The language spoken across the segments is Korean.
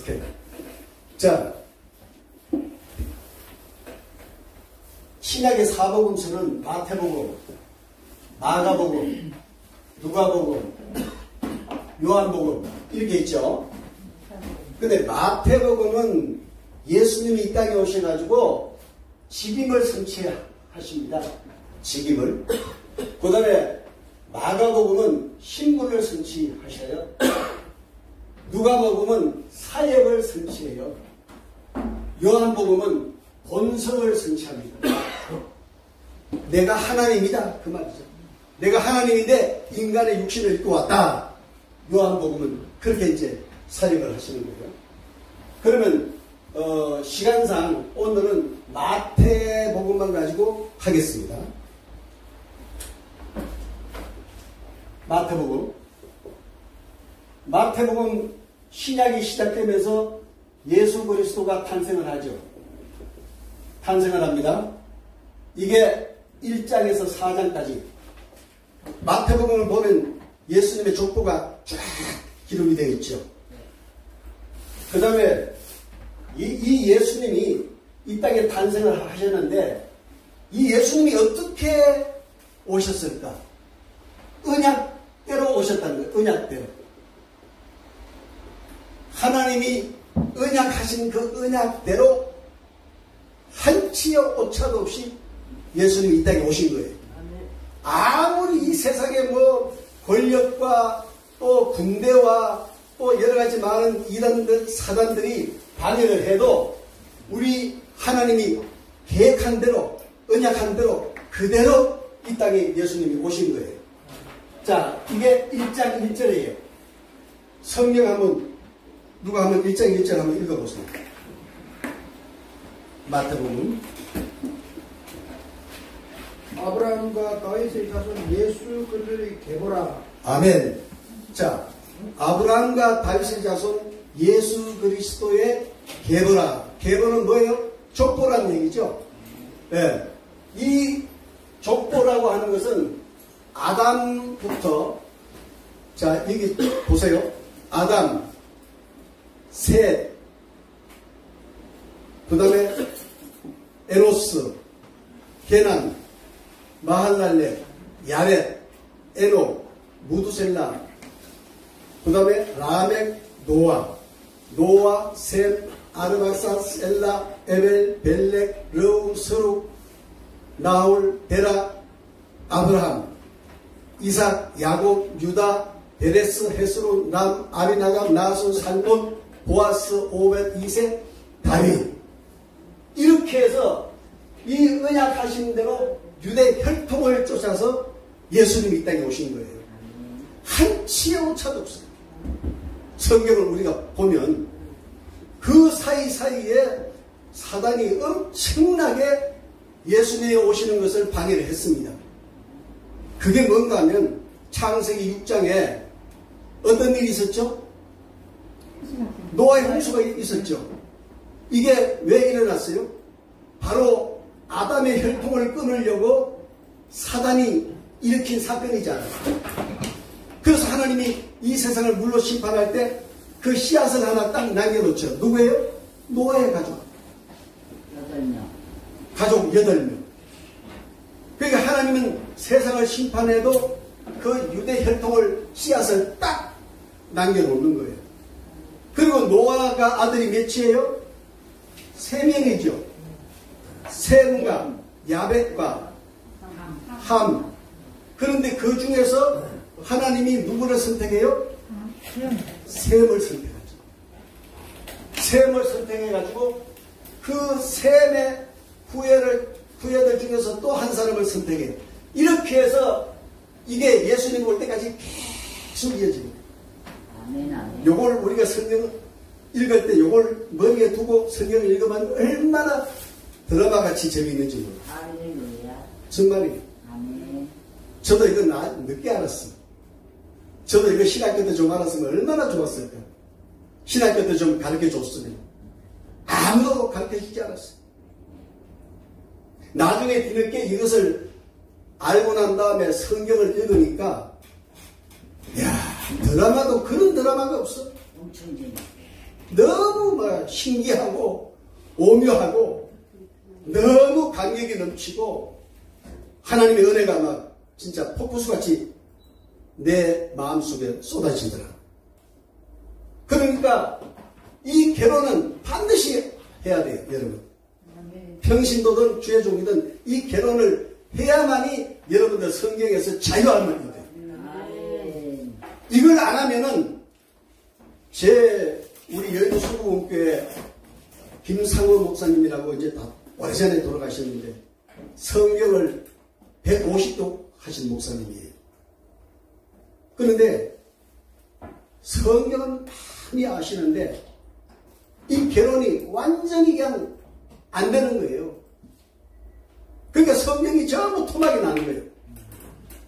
오케이. 자, 신약의 사복음서는 마태복음, 마가복음, 누가복음, 요한복음 이렇게 있죠. 근데 마태복음은 예수님이 이 땅에 오셔가지고 직임을 성취하십니다. 직임을. 그 다음에 마가복음은 신분을 성취하셔요. 누가복음은 사역을 성취해요. 요한복음은 본성을 성취합니다. 내가 하나님이다 그 말이죠. 내가 하나님인데 인간의 육신을 입고 왔다. 요한복음은 그렇게 이제 사역을 하시는 거예요. 그러면 시간상 오늘은 마태복음만 가지고 하겠습니다. 마태복음 신약이 시작되면서 예수 그리스도가 탄생을 하죠. 탄생을 합니다. 이게 1장에서 4장까지 마태복음을 보면 예수님의 족보가 쫙 기록이 되어 있죠. 그 다음에 이 예수님이 이 땅에 탄생을 하셨는데 이 예수님이 어떻게 오셨을까? 언약대로 오셨다는 거예요. 언약대로. 하나님이 언약하신 그 언약대로 한치의 오차도 없이 예수님이 이 땅에 오신 거예요. 아무리 이 세상에 뭐 권력과 또 군대와 또 여러 가지 많은 이단들, 사단들이 반역을 해도 우리 하나님이 계획한 대로, 언약한 대로 그대로 이 땅에 예수님이 오신 거예요. 자, 이게 1장 1절이에요. 성경 한번, 누가 한번 1장 1절 한번 읽어보세요. 마태복음. 아브라함과 다윗의 자손 예수 그리스도의 계보라. 아멘. 자, 아브라함과 다윗의 자손 예수 그리스도의 계보라. 계보는 뭐예요? 족보라는 얘기죠. 네. 이 족보라고 하는 것은 아담부터, 자, 여기 보세요. 아담, 셋, 그 다음에 에노스, 게난, 마할랄레, 야렛, 에노, 무두셀라, 그 다음에 라멕, 노아, 셈, 아르박사, 셀라, 에벨, 벨렉, 르움, 스룩, 나홀, 데라, 아브라함, 이삭, 야곱, 유다, 베레스, 헤스론, 람, 아비나감, 나손, 살몬, 보아스, 오벳, 이세, 다윗. 이렇게 해서 이 언약하신 대로 유대 혈통을 쫓아서 예수님이 이 땅에 오신 거예요. 한치의 오차도 없어요. 성경을 우리가 보면 그 사이사이에 사단이 엄청나게 예수님이 오시는 것을 방해를 했습니다. 그게 뭔가 하면 창세기 6장에 어떤 일이 있었죠? 노아의 홍수가 있었죠. 이게 왜 일어났어요? 바로 아담의 혈통을 끊으려고 사단이 일으킨 사건이잖아요. 그래서 하나님이 이 세상을 물로 심판할 때 그 씨앗을 하나 딱 남겨놓죠. 누구예요? 노아의 가족. 8명. 가족 8명. 그러니까 하나님은 세상을 심판해도 그 유대 혈통을 씨앗을 딱 남겨놓는 거예요. 그리고 노아가 아들이 몇이에요? 3명이죠. 셈과 야벳과 함. 그런데 그 중에서 하나님이 누구를 선택해요? 셈을 선택하죠. 셈을 선택해가지고 그 셈의 후예들 중에서 또 한 사람을 선택해요. 이렇게 해서 이게 예수님 올 때까지 계속 이어집니다. 요걸 우리가 성경 읽을 때 요걸 머리에 두고 성경을 읽으면 얼마나 드라마같이 재미있는지 몰라요. 정말이에요. 저도 이거 늦게 알았어요. 저도 이거 신학교 때 좀 알았으면 얼마나 좋았을까. 신학교 때 좀 가르쳐 줬으면. 아무도 가르쳐 주지 않았어요. 나중에 뒤늦게 이것을 알고 난 다음에 성경을 읽으니까 야, 드라마도 그런 드라마가 없어. 엄청 재밌어요. 너무 막 신기하고 오묘하고 너무 감격이 넘치고 하나님의 은혜가 막 진짜 폭포수같이 내 마음속에 쏟아지더라. 그러니까 이 결혼은 반드시 해야 돼요, 여러분. 평신도든 주의 종이든 이 결혼을 해야만이 여러분들 성경에서 자유함을 얻어요. 이걸 안 하면은 우리 여의도 수구원교회 김상호 목사님이라고 이제 다 오래전에 돌아가셨는데 성경을 150도 하신 목사님이에요. 그런데 성경은 많이 아시는데 이 결혼이 완전히 그냥 안 되는 거예요. 그러니까 성경이 전부 토막이 나는 거예요.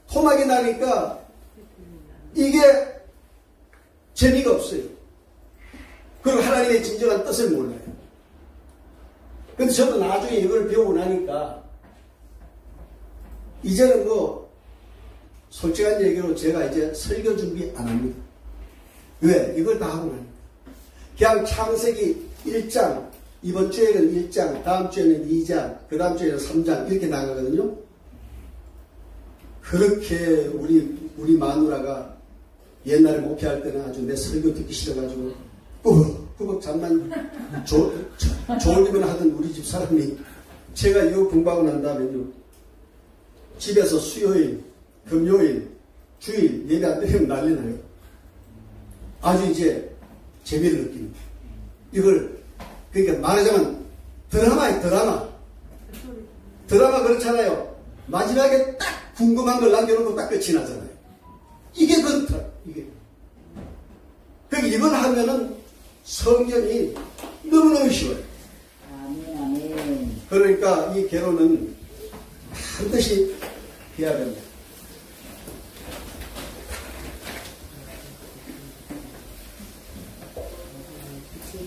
토막이 나니까 이게 재미가 없어요. 그리고 하나님의 진정한 뜻을 몰라요. 근데 저도 나중에 이걸 배우고 나니까 이제는 뭐 솔직한 얘기로 제가 이제 설교 준비 안 합니다. 왜? 이걸 다 하고 나니까. 그냥 창세기 1장, 이번 주에는 1장, 다음 주에는 2장, 그 다음 주에는 3장 이렇게 나가거든요. 그렇게 우리 마누라가 옛날에 목회할 때는 아주 내 설교 듣기 싫어가지고 꾸벅꾸벅 잠만 졸리면 하던 우리 집 사람이 제가 이거 공부하고 난 다음에요 집에서 수요일, 금요일, 주일 예배 안 드리면 난리 나요. 아주 이제 재미를 느낍니다. 이걸 그러니까 말하자면 드라마예요. 드라마 그렇잖아요. 마지막에 딱 궁금한 걸 남겨놓고 딱 끝이 나잖아요. 이게 그렇다. 이게. 그러니까 이걸 하면은 성경이 너무너무 쉬워요. 그러니까 이 결혼은 반드시 해야 됩니다.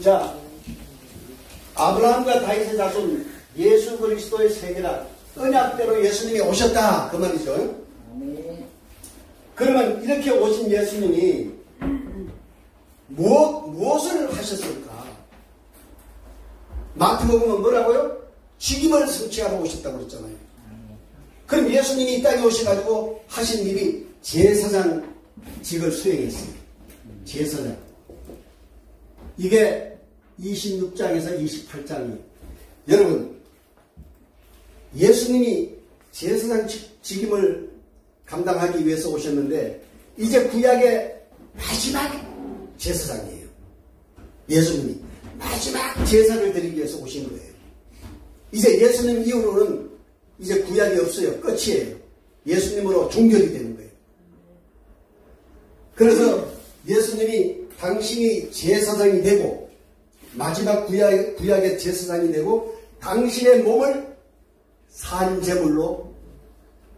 자, 아브라함과 다윗의 자손 예수 그리스도의 세계라 언약대로 예수님이 오셨다 그 말이죠. 그러면 이렇게 오신 예수님이 무엇을 하셨을까? 마태복음은 뭐라고요? 죽임을 성취하러 오셨다고 그랬잖아요. 그럼 예수님이 이 땅에 오셔가지고 하신 일이 제사장직을 수행했어요. 제사장. 이게 26장에서 28장이에요. 여러분, 예수님이 제사장 직임을 감당하기 위해서 오셨는데 이제 구약의 마지막 제사장이에요. 예수님이 마지막 제사를 드리기 위해서 오신 거예요. 이제 예수님 이후로는 이제 구약이 없어요. 끝이에요. 예수님으로 종결이 되는 거예요. 그래서 예수님이 당신이 제사장이 되고 마지막 구약의 제사장이 되고 당신의 몸을 산제물로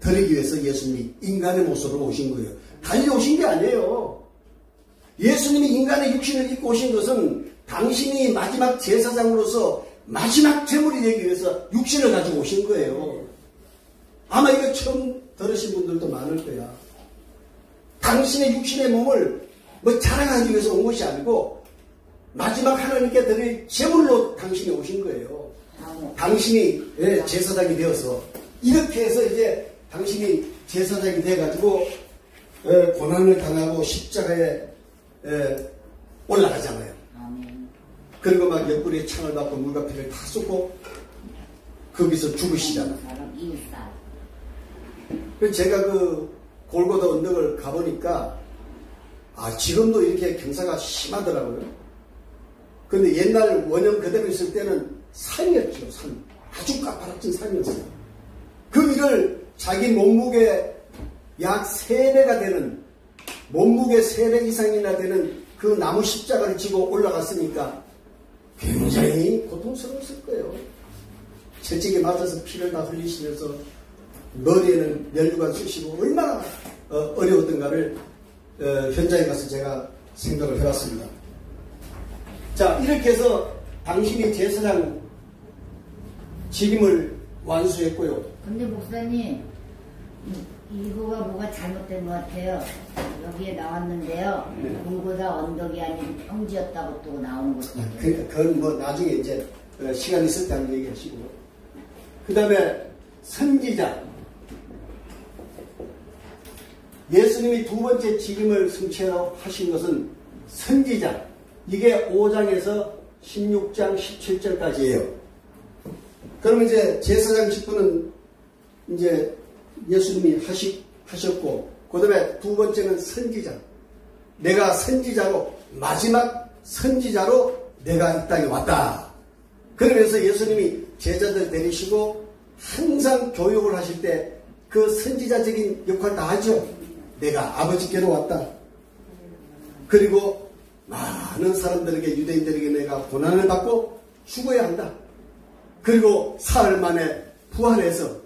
드리기 위해서 예수님이 인간의 모습으로 오신 거예요. 달리 오신 게 아니에요. 예수님이 인간의 육신을 입고 오신 것은 당신이 마지막 제사장으로서 마지막 제물이 되기 위해서 육신을 가지고 오신 거예요. 아마 이거 처음 들으신 분들도 많을 거야. 당신의 육신의 몸을 뭐 자랑하기 위해서 온 것이 아니고 마지막 하나님께 드릴 제물로 당신이 오신 거예요. 당신이 제사장이 되어서 이렇게 해서 이제 당신이 제사장이 돼가지고 고난을 당하고 십자가에 올라가잖아요. 그리고 막 옆구리에 창을 받고 물과 피를 다 쏟고 거기서 죽으시잖아요. 그래서 제가 그 골고다 언덕을 가보니까 지금도 이렇게 경사가 심하더라고요. 근데 옛날 원형 그대로 있을 때는 산이었죠. 산. 아주 가파라진 산이었어요. 그 일을 자기 몸무게 약 3배가 되는 몸무게 3배 이상이나 되는 그 나무 십자가를 지고 올라갔으니까 굉장히 고통스러웠을 거예요. 채찍에 맞아서 피를 다 흘리시면서 머리에는 면류관 쓰시고 얼마나 어려웠던가를 현장에 가서 제가 생각을 해봤습니다. 자, 이렇게 해서 당신이 제사장 직임을 완수했고요. 근데 목사님, 이거가 뭐가 잘못된 것 같아요. 여기에 나왔는데요. 물보다 언덕이 아닌 평지였다고 또 나오는 거죠. 그건 뭐 나중에 이제 시간 있을 때 한번 얘기하시고. 그 다음에 선지자. 예수님이 두 번째 직임을 성취하신 것은 선지자. 이게 5장에서 16장 17절까지예요. 그러면 이제 제사장 직분은 이제 예수님이 하셨고, 그 다음에 두 번째는 선지자. 내가 선지자로, 마지막 선지자로 내가 이 땅에 왔다. 그러면서 예수님이 제자들 데리시고 항상 교육을 하실 때 그 선지자적인 역할 다 하죠. 내가 아버지께로 왔다. 그리고 많은 사람들에게, 유대인들에게 내가 고난을 받고 죽어야 한다. 그리고 사흘 만에 부활해서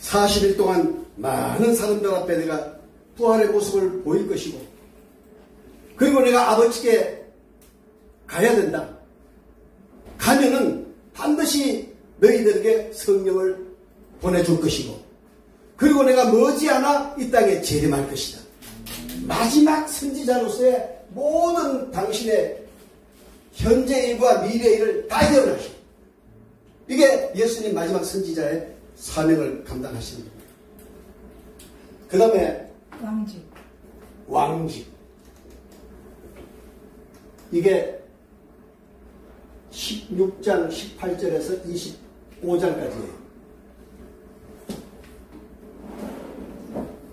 40일 동안 많은 사람들 앞에 내가 부활의 모습을 보일 것이고, 그리고 내가 아버지께 가야 된다. 가면은 반드시 너희들에게 성령을 보내줄 것이고, 그리고 내가 머지않아 이 땅에 재림할 것이다. 마지막 선지자로서의 모든 당신의 현재 일과 미래 일을 다 이어나시고, 이게 예수님 마지막 선지자의 사명을 감당하시는 겁니다. 그 다음에 왕직. 이게 16장 18절에서 25장까지예요.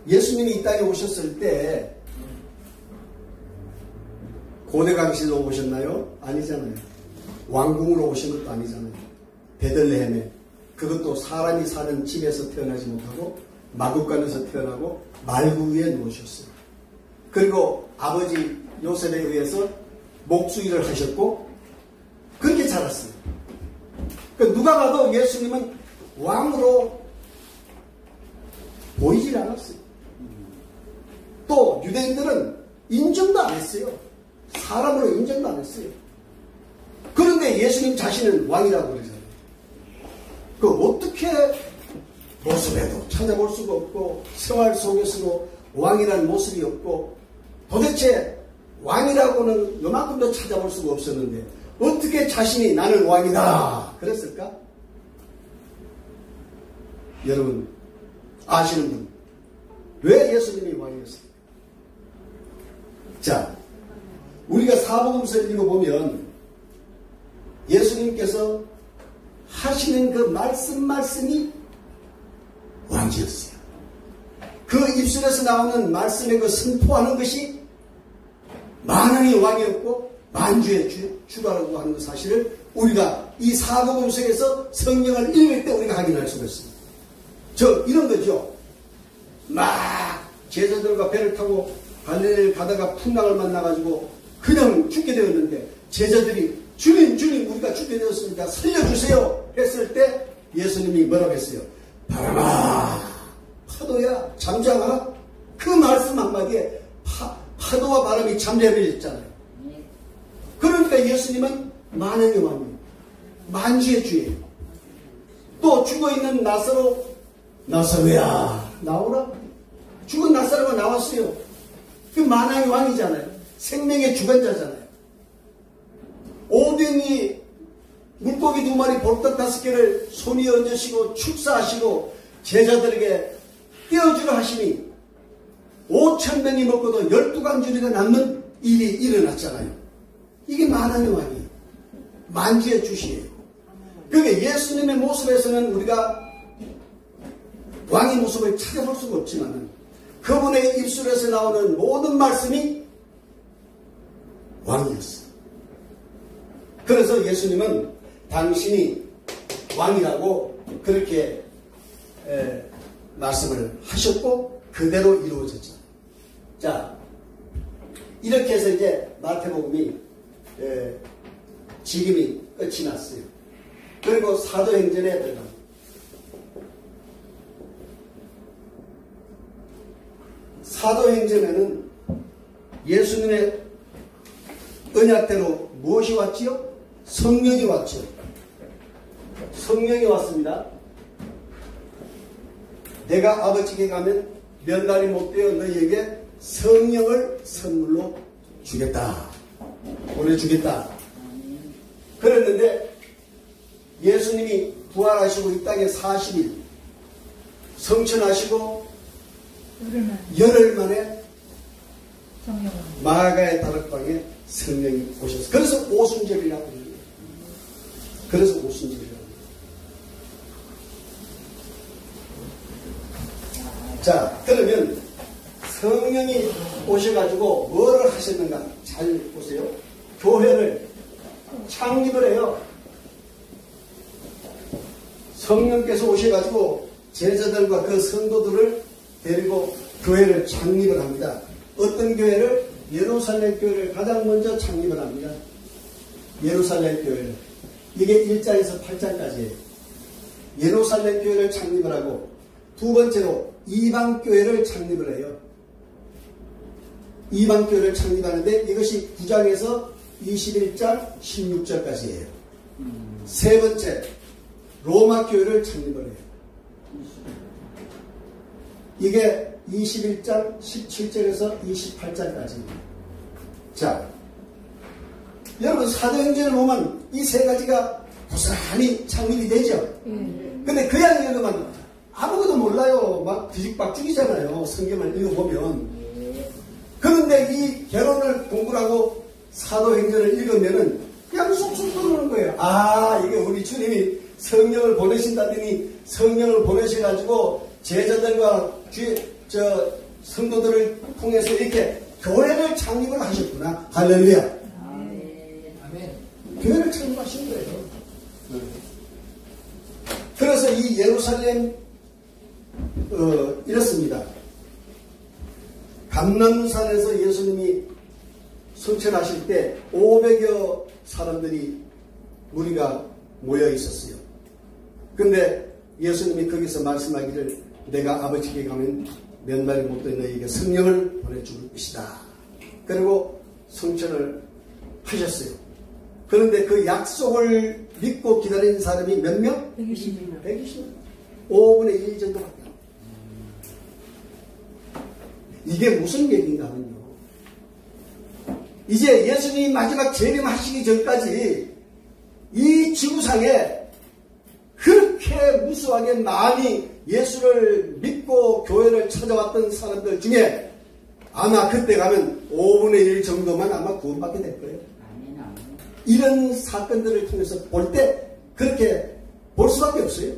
예수님이 이 땅에 오셨을 때 고대 강시로 오셨나요? 아니잖아요. 왕궁으로 오신 것도 아니잖아요. 베들레헴에, 그것도 사람이 사는 집에서 태어나지 못하고 마구간에서 태어나고 말구 위에 누우셨어요. 그리고 아버지 요셉에 의해서 목수일을 하셨고 그렇게 자랐어요. 그러니까 누가 봐도 예수님은 왕으로 보이질 않았어요. 또 유대인들은 인정도 안 했어요. 사람으로 인정도 안 했어요. 그런데 예수님 자신은 왕이라고 그러잖아요. 그 어떻게 모습에도 찾아볼 수가 없고 생활 속에서도 왕이라는 모습이 없고 도대체 왕이라고는 요만큼도 찾아볼 수가 없었는데 어떻게 자신이 나는 왕이다 그랬을까? 여러분 아시는 분, 왜 예수님이 왕이었습니까? 자, 우리가 사복음서를 읽어보면 예수님께서 하시는 그 말씀이 왕이었어요. 그 입술에서 나오는 말씀의 그 선포하는 것이 만왕의 왕이었고 만주의 주가라고 하는 그 사실을 우리가 이 사복음서에서 성경을 읽을 때 우리가 확인할 수가 있습니다. 이런 거죠. 막 제자들과 배를 타고 갈릴리를 가다가 풍랑을 만나가지고 그냥 죽게 되었는데 제자들이 주님 우리가 죽게 되었으니까 살려주세요 했을 때 예수님이 뭐라고 했어요? 바람아 파도야 잠잠하라. 그 말씀 한마디에 파도와 바람이 잠잠해졌잖아요. 그러니까 예수님은 만왕의 왕이에요. 만주의 주예요. 또 죽어있는 나사로야 나오라. 죽은 나사로가 나왔어요. 그 만왕의 왕이잖아요. 생명의 주관자잖아요. 오병이 물고기 2마리 볼떡 5개를 손이 얹으시고 축사하시고 제자들에게 떼어주려 하시니 5,000명이 먹고도 12강줄이가 남는 일이 일어났잖아요. 이게 만왕의 왕이에요. 만주의 주시예요. 그러니까 예수님의 모습에서는 우리가 왕의 모습을 찾아볼 수가 없지만 그분의 입술에서 나오는 모든 말씀이 왕이었어요. 그래서 예수님은 당신이 왕이라고 그렇게 말씀을 하셨고 그대로 이루어졌죠. 자, 이렇게 해서 이제 마태복음이 지금이 끝이 났어요. 그리고 사도행전에 들어갑니다. 사도행전에는 예수님의 언약대로 무엇이 왔지요? 성령이 왔죠. 성령이 왔습니다. 내가 아버지께 가면 면달이 못되어 너희에게 성령을 선물로 주겠다. 보내주겠다. 그랬는데 예수님이 부활하시고 이 땅에 40일 성천하시고 열흘 만에 마가의 다락방에 성령이 오셨어요. 그래서 오순절이라고 합니다. 그래서 오순절이라고 합니다. 자, 그러면 성령이 오셔가지고 뭐를 하셨는가? 잘 보세요. 교회를 창립을 해요. 성령께서 오셔가지고 제자들과 그 성도들을 데리고 교회를 창립을 합니다. 어떤 교회를? 예루살렘 교회를 가장 먼저 창립을 합니다. 예루살렘 교회를. 이게 1장에서 8장까지예요. 예루살렘 교회를 창립을 하고 두 번째로 이방 교회를 창립을 해요. 이방 교회를 창립하는데 이것이 9장에서 21장 16절까지예요. 세 번째 로마 교회를 창립을 해요. 이게 21장 17절에서 28장까지입니다. 자, 여러분 사도행전을 보면 이 세 가지가 고스란히 창립이 되죠. 근데 그냥 읽으면 아무것도 몰라요. 막 뒤죽박죽이잖아요. 성경을 읽어보면. 그런데 이 결혼을 공부를 하고 사도행전을 읽으면은 그냥 쏙쏙 들어오는 거예요. 아, 이게 우리 주님이 성령을 보내신다더니 성령을 보내셔가지고 제자들과 성도들을 통해서 이렇게 교회를 창립을 하셨구나. 할렐루야. 아멘. 교회를 창립하신 거예요. 그래서 이 예루살렘 이렇습니다. 감람산에서 예수님이 성천하실 때 500여 사람들이 무리가 모여 있었어요. 근데 예수님이 거기서 말씀하기를 내가 아버지께 가면 면발이 못된 너희에게 성령을 보내줄 것이다. 그리고 성천을 하셨어요. 그런데 그 약속을 믿고 기다린 사람이 몇 명? 120명. 120명. 5분의 1 정도밖에 안 돼요. 이게 무슨 얘기인가 하면요. 이제 예수님이 마지막 재림하시기 전까지 이 지구상에 그렇게 무수하게 많이 예수를 믿고 교회를 찾아왔던 사람들 중에 아마 그때 가면 5분의 1 정도만 아마 구원받게 될 거예요. 이런 사건들을 통해서 볼 때 그렇게 볼 수밖에 없어요.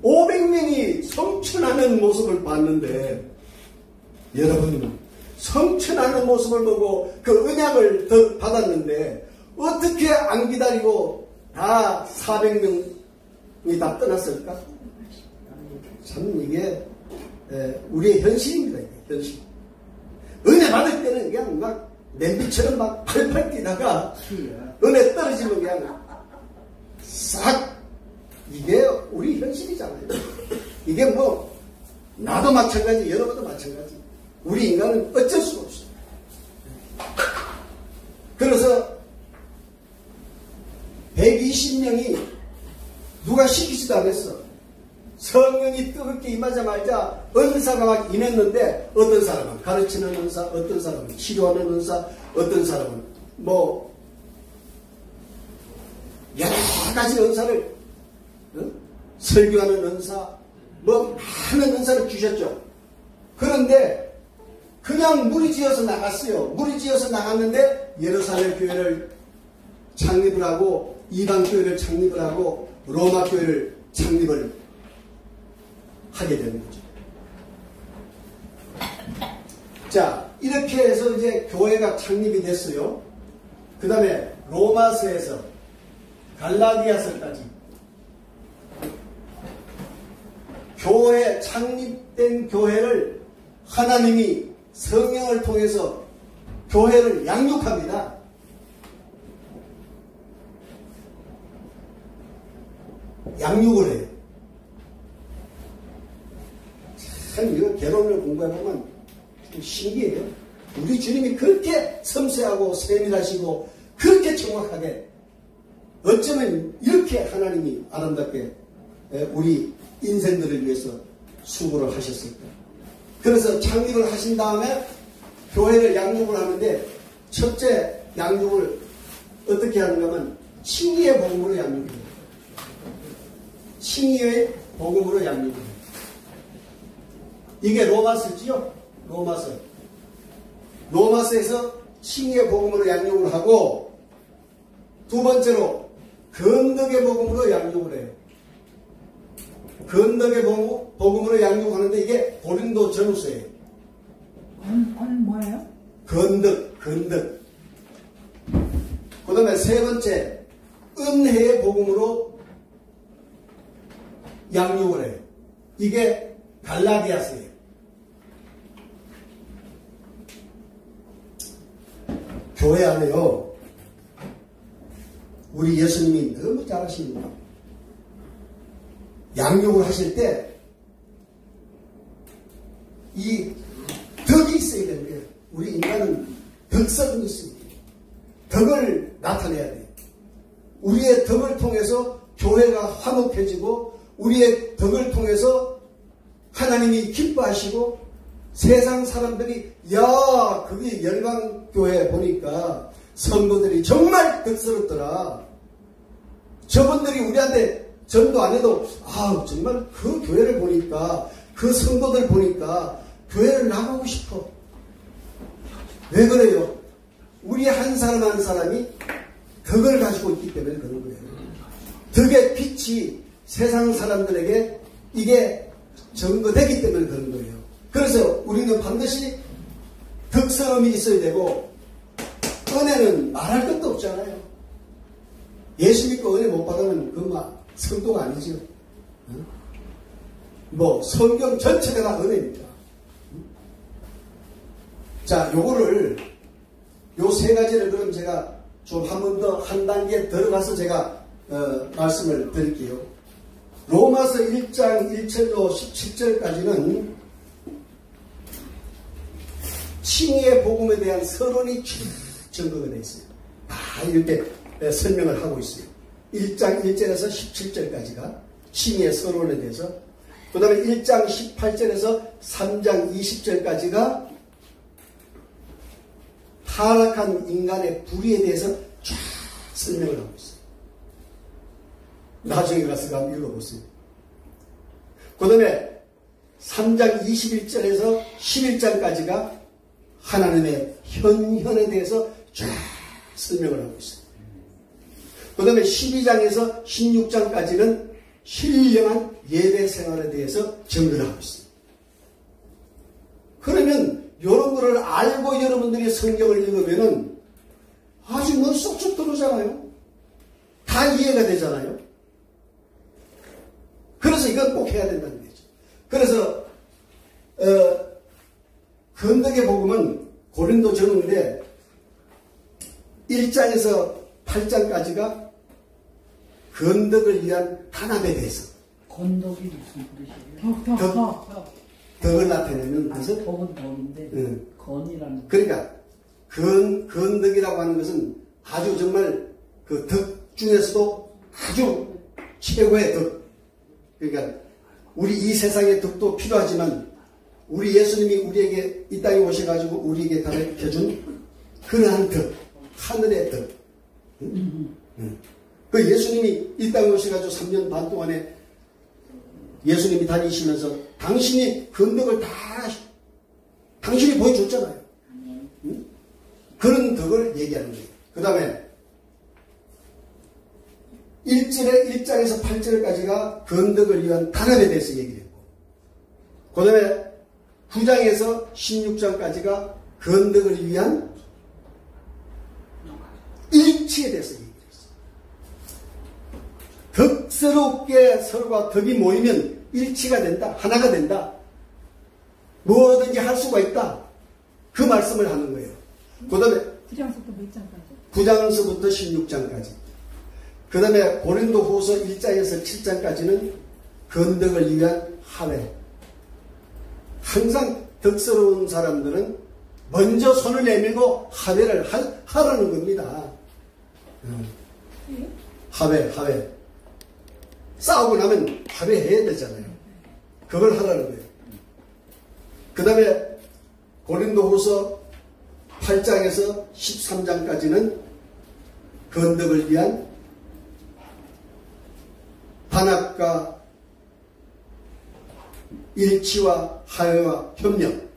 500명이 성천하는 모습을 봤는데 여러분 성천하는 모습을 보고 그 언약을 받았는데 어떻게 안 기다리고 다 400명이 다 떠났을까? 참 이게 우리의 현실입니다. 현실. 은혜 받을 때는 그냥 막 냄비처럼 막 팔팔 뛰다가 은혜 떨어지면 그냥 싹 이게 우리 현실이잖아요. 이게 뭐 나도 마찬가지 여러분도 마찬가지. 우리 인간은 어쩔 수가 없어요. 그래서 120명이 누가 시키지도 않았어. 성령이 뜨겁게 임하자마자 은사가 막 임했는데 어떤 사람은 가르치는 은사, 어떤 사람은 치료하는 은사, 어떤 사람은 뭐 여러 가지 은사를 설교하는 은사, 뭐 많은 은사를 주셨죠. 그런데 그냥 무리지어서 나갔어요. 무리지어서 나갔는데 예루살렘 교회를 창립을 하고 이방 교회를 창립을 하고 로마 교회를 창립을 하게 되는 거죠. 자, 이렇게 해서 이제 교회가 창립이 됐어요. 그 다음에 로마서에서 갈라디아서까지 교회, 창립된 교회를 하나님이 성령을 통해서 교회를 양육합니다. 양육을 해요. 참 이거 결혼을 공부해보면 좀 신기해요. 우리 주님이 그렇게 섬세하고 세밀하시고 그렇게 정확하게 어쩌면 이렇게 하나님이 아름답게 우리 인생들을 위해서 수고를 하셨을까? 그래서 창립을 하신 다음에 교회를 양육을 하는데 첫째 양육을 어떻게 하는가 하면 칭의의 복음으로 양육해요. 칭의의 복음으로 양육해요. 이게 로마서지요? 로마서. 로마서에서 칭의의 복음으로 양육을 하고 두 번째로 건덕의 복음으로 양육을 해요. 건덕의 복음으로 양육하는데 이게 고린도 전후서예요. 뭐예요? 건덕. 그 다음에 세 번째 은혜의 복음으로 양육을 해요. 이게 갈라디아서예요. 교회 안에요. 우리 예수님이 너무 잘하십니다. 양육을 하실 때 이 덕이 있어야 되는 거예요. 우리 인간은 덕성이 있어야 돼요. 덕을 나타내야 돼요. 우리의 덕을 통해서 교회가 화목해지고 우리의 덕을 통해서 하나님이 기뻐하시고 세상 사람들이 야 거기 열방교회 보니까 성도들이 정말 덕스럽더라. 저분들이 우리한테 전도 안 해도 정말 그 교회를 보니까 그 성도들 보니까 교회를 나가고 싶어. 왜 그래요? 우리 한 사람 한 사람이 덕을 가지고 있기 때문에 그런 거예요. 덕의 빛이 세상 사람들에게 이게 전거되기 때문에 그런 거예요. 그래서 우리는 반드시 덕스러움이 있어야 되고 은혜는 말할 것도 없잖아요. 예수 믿고 은혜 못 받으면 그건 성도가 아니죠. 뭐 성경 전체가 다 은혜입니다. 자, 요거를 요 세 가지를 그럼 제가 좀 한 번 더 한 단계 들어가서 제가 말씀을 드릴게요. 로마서 1장 1절로 17절까지는 칭의의 복음에 대한 서론이 전거가 되어 있어요. 다 이렇게 설명을 하고 있어요. 1장 1절에서 17절까지가 칭의의 서론에 대해서, 그 다음에 1장 18절에서 3장 20절까지가 타락한 인간의 불의에 대해서 쫙 설명을 하고 있어요. 나중에 가서 한번 읽어보세요. 그 다음에 3장 21절에서 11장까지가 하나님의 현현에 대해서 쫙 설명을 하고 있어요. 그 다음에 12장에서 16장까지는 신령한 예배 생활에 대해서 정리를 하고 있어요. 그러면 이런 거를 알고 여러분들이 성경을 읽으면은 아주 뭐 쏙쏙 들어오잖아요. 다 이해가 되잖아요. 그래서 이건 꼭 해야 된다는 거죠. 그래서 건덕의 복음은 고린도 전후인데 1장에서 8장까지가 건덕을 위한 단합에 대해서. 건덕이 무슨 뜻이에요? 덕을 나타내는 것은 덕은 덕인데 건이라는. 그러니까 건덕이라고 하는 것은 아주 정말 그 덕 중에서도 아주 최고의 덕. 그러니까 우리 이 세상의 덕도 필요하지만 우리 예수님이 우리에게 이 땅에 오셔가지고 우리에게 가르쳐준 그러한 덕, 하늘의 덕. 그 예수님이 이 땅에 오셔가지고 3년 반 동안에 예수님이 다니시면서 당신이 건덕을 다 당신이 보여줬잖아요. 응? 그런 덕을 얘기하는 거예요. 그 다음에 1장에서 8절까지가 건덕을 위한 단합에 대해서 얘기를 했고, 그 다음에 9장에서 16장까지가 건덕을 위한 일치에 대해서 얘기를 했어요. 덕스럽게 서로가 덕이 모이면 일치가 된다. 하나가 된다. 뭐든지 할 수가 있다. 그 말씀을 하는 거예요. 그 다음에 9장서부터 몇 장까지? 9장서부터 16장까지. 그 다음에 고린도 후서 1장에서 7장까지는 건덕을 위한 하회. 항상 덕스러운 사람들은 먼저 손을 내밀고 하회를 하라는 겁니다. 하회. 싸우고 나면 하회해야 되잖아요. 그걸 하라는 거예요. 그 다음에 고린도후서 8장에서 13장까지는 건덕을 위한 단합과 일치와 화해와 협력.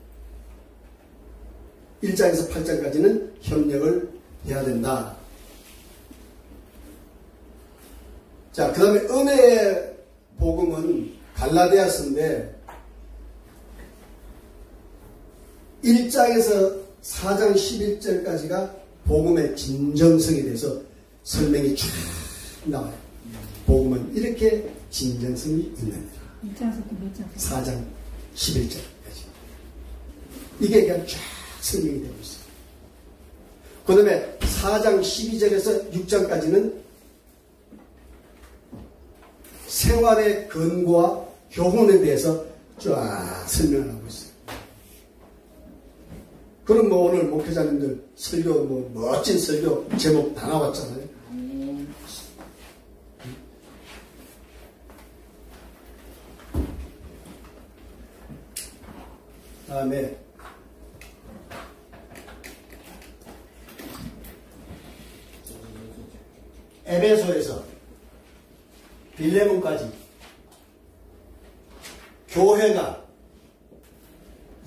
1장에서 8장까지는 협력을 해야 된다. 자, 그 다음에 은혜의 복음은 갈라디아서인데 1장에서 4장 11절까지가 복음의 진정성에 대해서 설명이 쫙 나와요. 복음은 이렇게 진정성이 있느니라. 4장 11절까지. 이게 그냥 쫙 설명이 되고 있어요. 그 다음에 4장 12절에서 6장까지는 생활의 근거와 교훈에 대해서 쫙 설명을 하고 있어요. 그럼 뭐 오늘 목회자님들 설교, 뭐 멋진 설교 제목 다 나왔잖아요. 다음에 에베소에서 빌레몬까지 교회가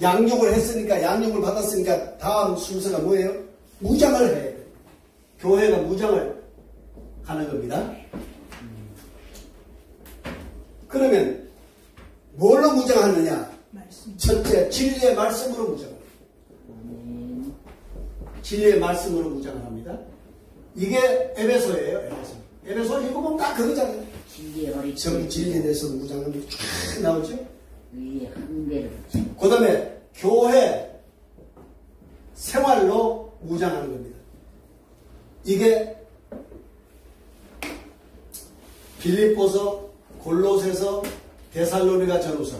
양육을 했으니까, 양육을 받았으니까 다음 순서가 뭐예요? 무장을 해야 돼요. 교회가 무장을 하는 겁니다. 그러면 뭘로 무장하느냐? 첫째, 진리의 말씀으로 무장합니다. 진리의 말씀으로 무장을 합니다. 이게 에베소예요. 에베소 읽어보면 딱 그거잖아요. 전부 진리에 대해서 무장하면 쫙 나오죠. 위에 한 개를 붙이고. 그 다음에 교회 생활로 무장하는 겁니다. 이게 빌립보서, 골로새서, 데살로니가 전후서.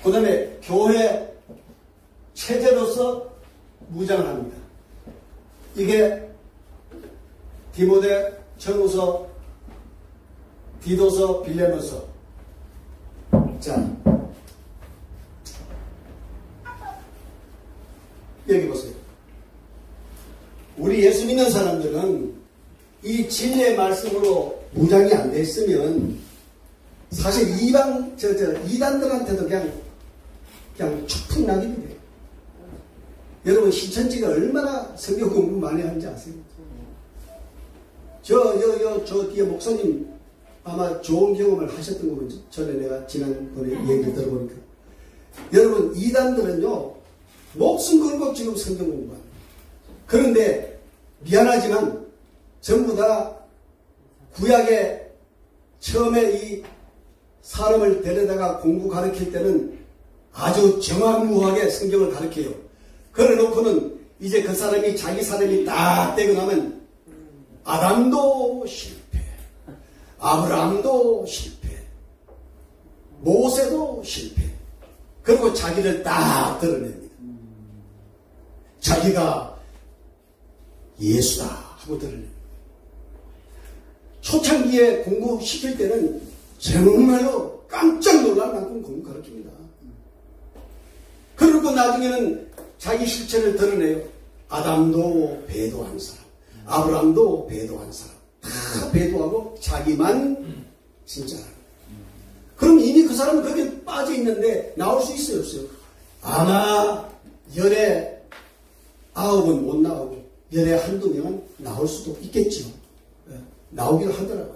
그 다음에 교회 체제로서 무장을 합니다. 이게 디모데 전후서, 디도서, 빌레몬서. 자, 여기 보세요. 우리 예수 믿는 사람들은 이 진리의 말씀으로 무장이 안 돼 있으면 사실 이단들한테도 그냥 축풍나게 돼요. 여러분, 신천지가 얼마나 성경 공부 많이 하는지 아세요? 저 뒤에 목사님 아마 좋은 경험을 하셨던 거 보죠. 전에 내가 지난번에 얘기를 들어보니까. 여러분, 이단들은요, 목숨 걸고 지금 성경 공부합니다. 그런데 미안하지만 전부 다 구약에 처음에 이 사람을 데려다가 공부 가르칠 때는 아주 정확무하게 성경을 가르쳐요. 그래 놓고는 이제 그 사람이 자기 사람이 딱 되고 나면 아담도 실패, 아브라함도 실패, 모세도 실패. 그리고 자기를 딱 드러냅니다. 자기가 예수다 하고 드러냅니다. 초창기에 공부시킬 때는 정말로 깜짝 놀랄 만큼 공부 가르칩니다. 그리고 나중에는 자기 실체를 드러내요. 아담도 배도한 사람, 아브라함도 배도한 사람, 다 배도하고 자기만 진짜라. 그럼 이미 그 사람은 거기에 빠져 있는데 나올 수 있어요, 없어요? 아마 열에 9은 못 나오고 열에 한두 명은 나올 수도 있겠죠. 나오기도 하더라고요.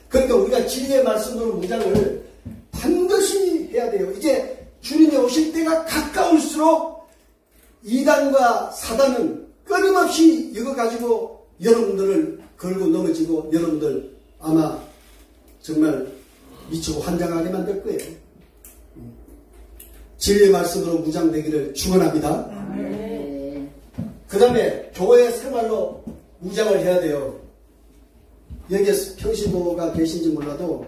그러니까 우리가 진리의 말씀으로 무장을 반드시 해야 돼요. 이제 주님이 오실 때가 가까울수록 이단과 사단은 끊임없이 이거 가지고 여러분들을 걸고 넘어지고 여러분들 아마 정말 미치고 환장하게 만들 거예요. 진리의 말씀으로 무장되기를 축원합니다. 그 다음에 교회 생활로 무장을 해야 돼요. 여기에 평신도가 계신지 몰라도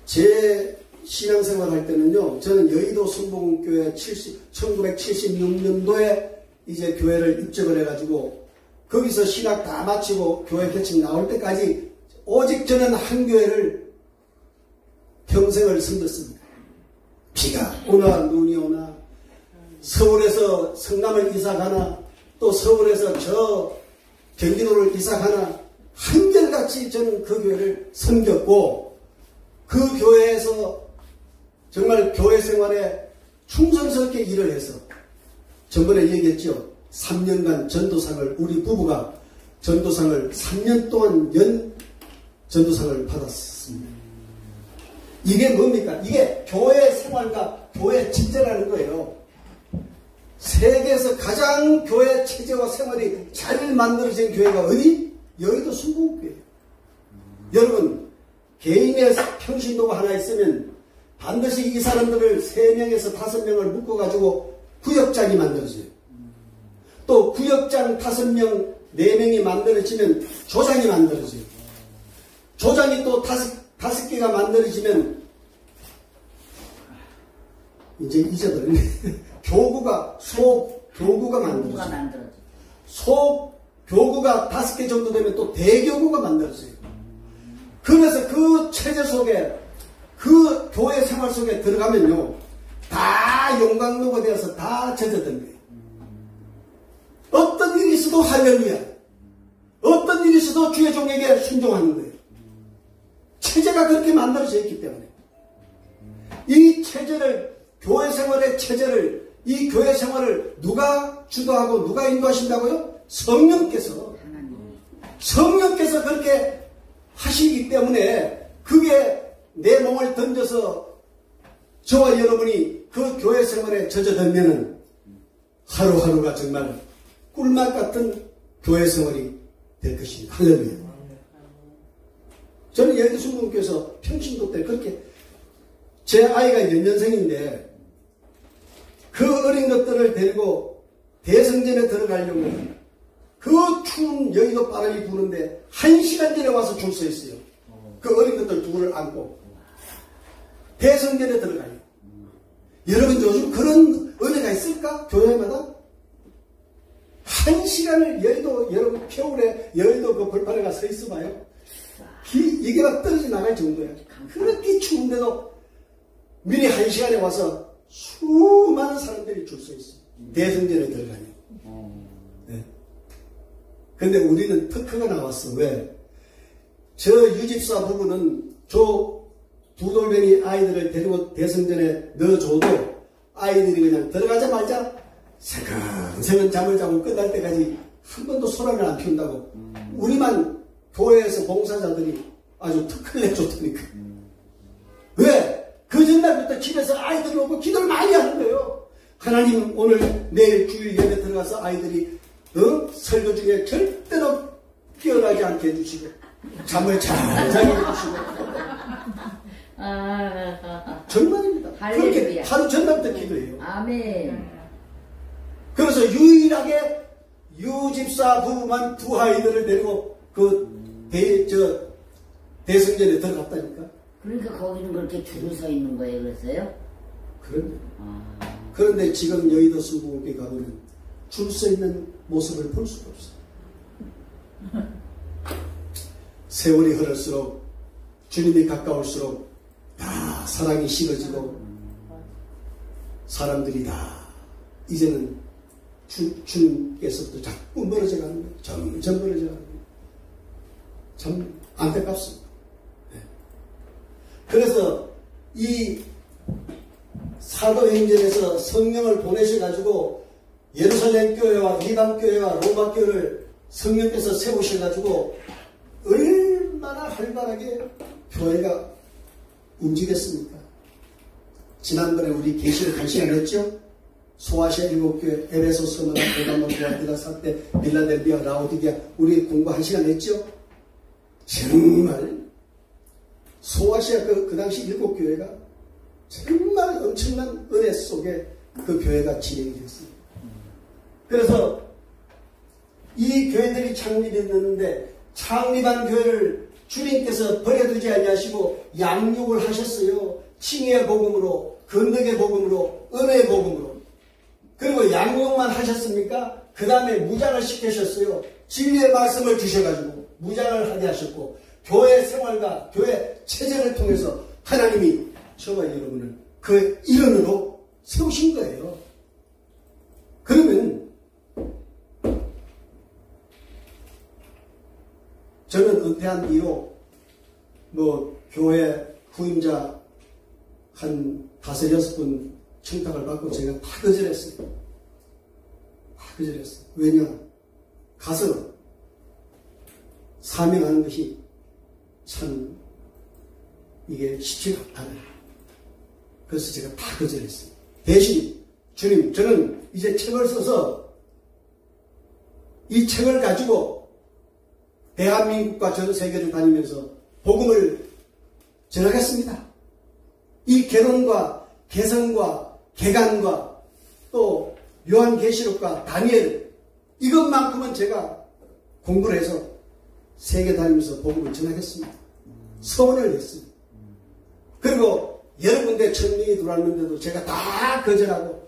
제 신앙생활 할 때는요, 저는 여의도 성봉교회 1976년도에 이제 교회를 입적을 해가지고 거기서 신학 다 마치고 교회 개칭 나올 때까지 오직 저는 한 교회를 평생을 섬겼습니다. 비가 오나 눈이 오나 서울에서 성남을 이사가나 또 서울에서 저 경기도를 이사가나 한결같이 저는 그 교회를 섬겼고 그 교회에서 정말 교회 생활에 충성스럽게 일을 해서 전번에 얘기했죠. 3년간 전도상을 우리 부부가 전도상을 3년 동안 전도상을 받았습니다. 이게 뭡니까? 이게 교회 생활과 교회 체제라는 거예요. 세계에서 가장 교회 체제와 생활이 잘 만들어진 교회가 어디? 여의도 순복음교회예요. 여러분 개인의 평신도가 하나 있으면 반드시 이 사람들을 3명에서 5명을 묶어가지고 구역장이 만들어져요. 또 구역장 5명, 4명이 만들어지면 조장이 만들어져요. 조장이 또 5개가 만들어지면 이제 잊어버렸네. 교구가, 소교구가 만들어져요. 소교구가 5개 정도 되면 또 대교구가 만들어져요. 그래서 그 체제 속에 그 교회 생활 속에 들어가면요 다 용광로가 되어서 다 젖어든 거예요. 어떤 일이 있어도 할렐루야, 어떤 일이 있어도 주의 종에게 순종하는 거예요. 체제가 그렇게 만들어져 있기 때문에 이 체제를, 교회 생활의 체제를, 이 교회 생활을 누가 주도하고 누가 인도하신다고요? 성령께서 그렇게 하시기 때문에 그게 내 몸을 던져서 저와 여러분이 그 교회 생활에 젖어들면은 하루하루가 정말 꿀맛 같은 교회 생활이 될 것입니다. 할렐루야. 저는 여의도 순복음교회에서 평신도 때 그렇게 제 아이가 연년생인데 그 어린 것들을 데리고 대성전에 들어가려고 그 추운 여의도 바람이 부는데 1시간 전에 와서 줄 서 있어요. 그 어린 것들 둘을 안고 대성전에 들어가요. 여러분 요즘 그런 은혜가 있을까? 교회마다? 1시간을 여의도, 여러분 겨울에 여의도 그 벌판에 서 있어봐요. 이게 막 떨어져 나갈 정도야. 그렇게 추운데도 미리 1시간에 와서 수많은 사람들이 줄 서 있어요. 대성전에 들어가요. 네. 근데 우리는 특허가 나왔어. 왜? 저 유집사 부부는 저 두 돌멩이 아이들을 데리고 대성전에 넣어줘도 아이들이 그냥 들어가자마자 새근새근 잠을 자고 끝날 때까지 한 번도 소란을 안 피운다고. 우리만 교회에서 봉사자들이 아주 특허를 내줬다니까. 왜? 그 전날부터 집에서 아이들 놓고 기도를 많이 하는 거예요. 하나님 오늘 내일 주일 예배 들어가서 아이들이 설교 중에 절대로 깨어나지 않게 해주시고 잠을 잘 자게 해주시고 정말입니다. 그렇게 하루 전날부터 기도해요. 아멘. 그래서 유일하게 유집사 부부만 두 아이들을 데리고 대성전에 들어갔다니까. 그러니까 거기는 그렇게 줄을 서 있는 거예요, 그래서요? 그런데 지금 여의도 순복음교회 가보면 줄 서 있는 모습을 볼 수가 없어요. 세월이 흐를수록 주님이 가까울수록 다 사랑이 식어지고 사람들이 다 이제는 주님께서부터 자꾸 멀어져 가는 거예요. 점점 멀어져 가는 거예요. 참 안타깝습니다. 네. 그래서 이 사도행전에서 성령을 보내셔가지고 예루살렘 교회와 이방 교회와 로마 교회를 성령께서 세우셔가지고 얼마나 활발하게 교회가 움직였습니까? 지난번에 우리 계시를 갈 시간 했죠? 소아시아 7교회, 에베소, 스무나, 베드로, 디아디라, 사대, 빌라델비아, 라오디게아 우리 공부 한 시간 했죠? 정말 소아시아 그 당시 7교회가 정말 엄청난 은혜 속에 그 교회가 진행이 됐습니다. 그래서 이 교회들이 창립됐는데 창립한 교회를 주님께서 버려두지 아니하시고 양육을 하셨어요. 칭의의 복음으로, 건덕의 복음으로, 은혜의 복음으로. 그리고 양육만 하셨습니까? 그 다음에 무장을 시키셨어요. 진리의 말씀을 주셔가지고 무장을 하게 하셨고 교회 생활과 교회 체제를 통해서 하나님이 저와 여러분을 그 일원으로 세우신 거예요. 그러면 저는 은퇴한 뒤로 교회 후임자 한 5-6분 청탁을 받고 제가 다 거절했어요. 다 거절했어요. 왜냐? 가서 사명하는 것이 참 이게 쉽지가 않아요. 그래서 제가 다 거절했어요. 대신 주님, 저는 이제 책을 써서 이 책을 가지고 대한민국과 전 세계를 다니면서 복음을 전하겠습니다. 이 결혼과 개성과 개간과 또 요한계시록과 다니엘 이것만큼은 제가 공부를 해서 세계 다니면서 복음을 전하겠습니다. 서원을 했습니다. 그리고 여러 군데 천명이 들어왔는데도 제가 다 거절하고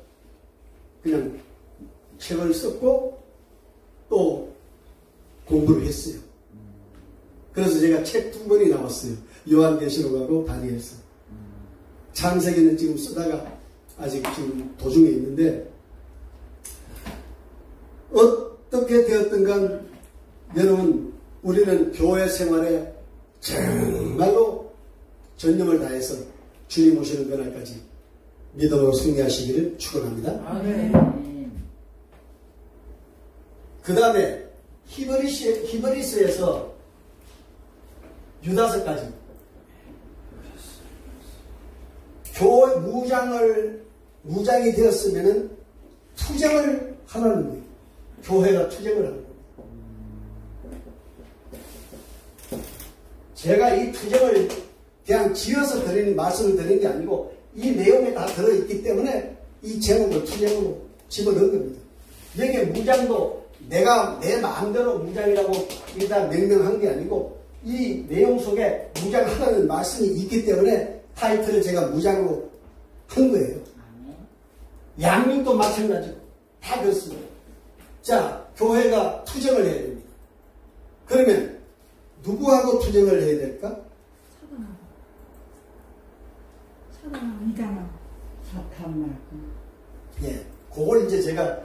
그냥 책을 썼고 또 공부를 했어요. 그래서 제가 책 2권이 나왔어요. 요한계시록하고 다니엘서. 창세기는 지금 쓰다가 아직 지금 도중에 있는데 어떻게 되었든간 여러분 우리는 교회 생활에 정말로 전념을 다해서 주님 오시는 그날까지 믿음으로 승리하시기를 축원합니다. 그 다음에 히브리스에서 유다서까지 교회 무장이 되었으면은 투쟁을 하라는 거예요. 교회가 투쟁을 하는 거예요. 제가 이 투쟁을 그냥 지어서 말씀을 드리는 게 아니고 이 내용에 다 들어있기 때문에 이 제목을 투쟁으로 집어넣은 겁니다. 여기에 무장도 내가 내 마음대로 무장이라고 일단 명명한 게 아니고 이 내용 속에 무장하라는 말씀이 있기 때문에 타이틀을 제가 무장으로 한 거예요. 양육도 마찬가지고 다 그렇습니다. 자, 교회가 투쟁을 해야 됩니다. 그러면 누구하고 투쟁을 해야 될까? 사탄만. 예, 그걸 이제 제가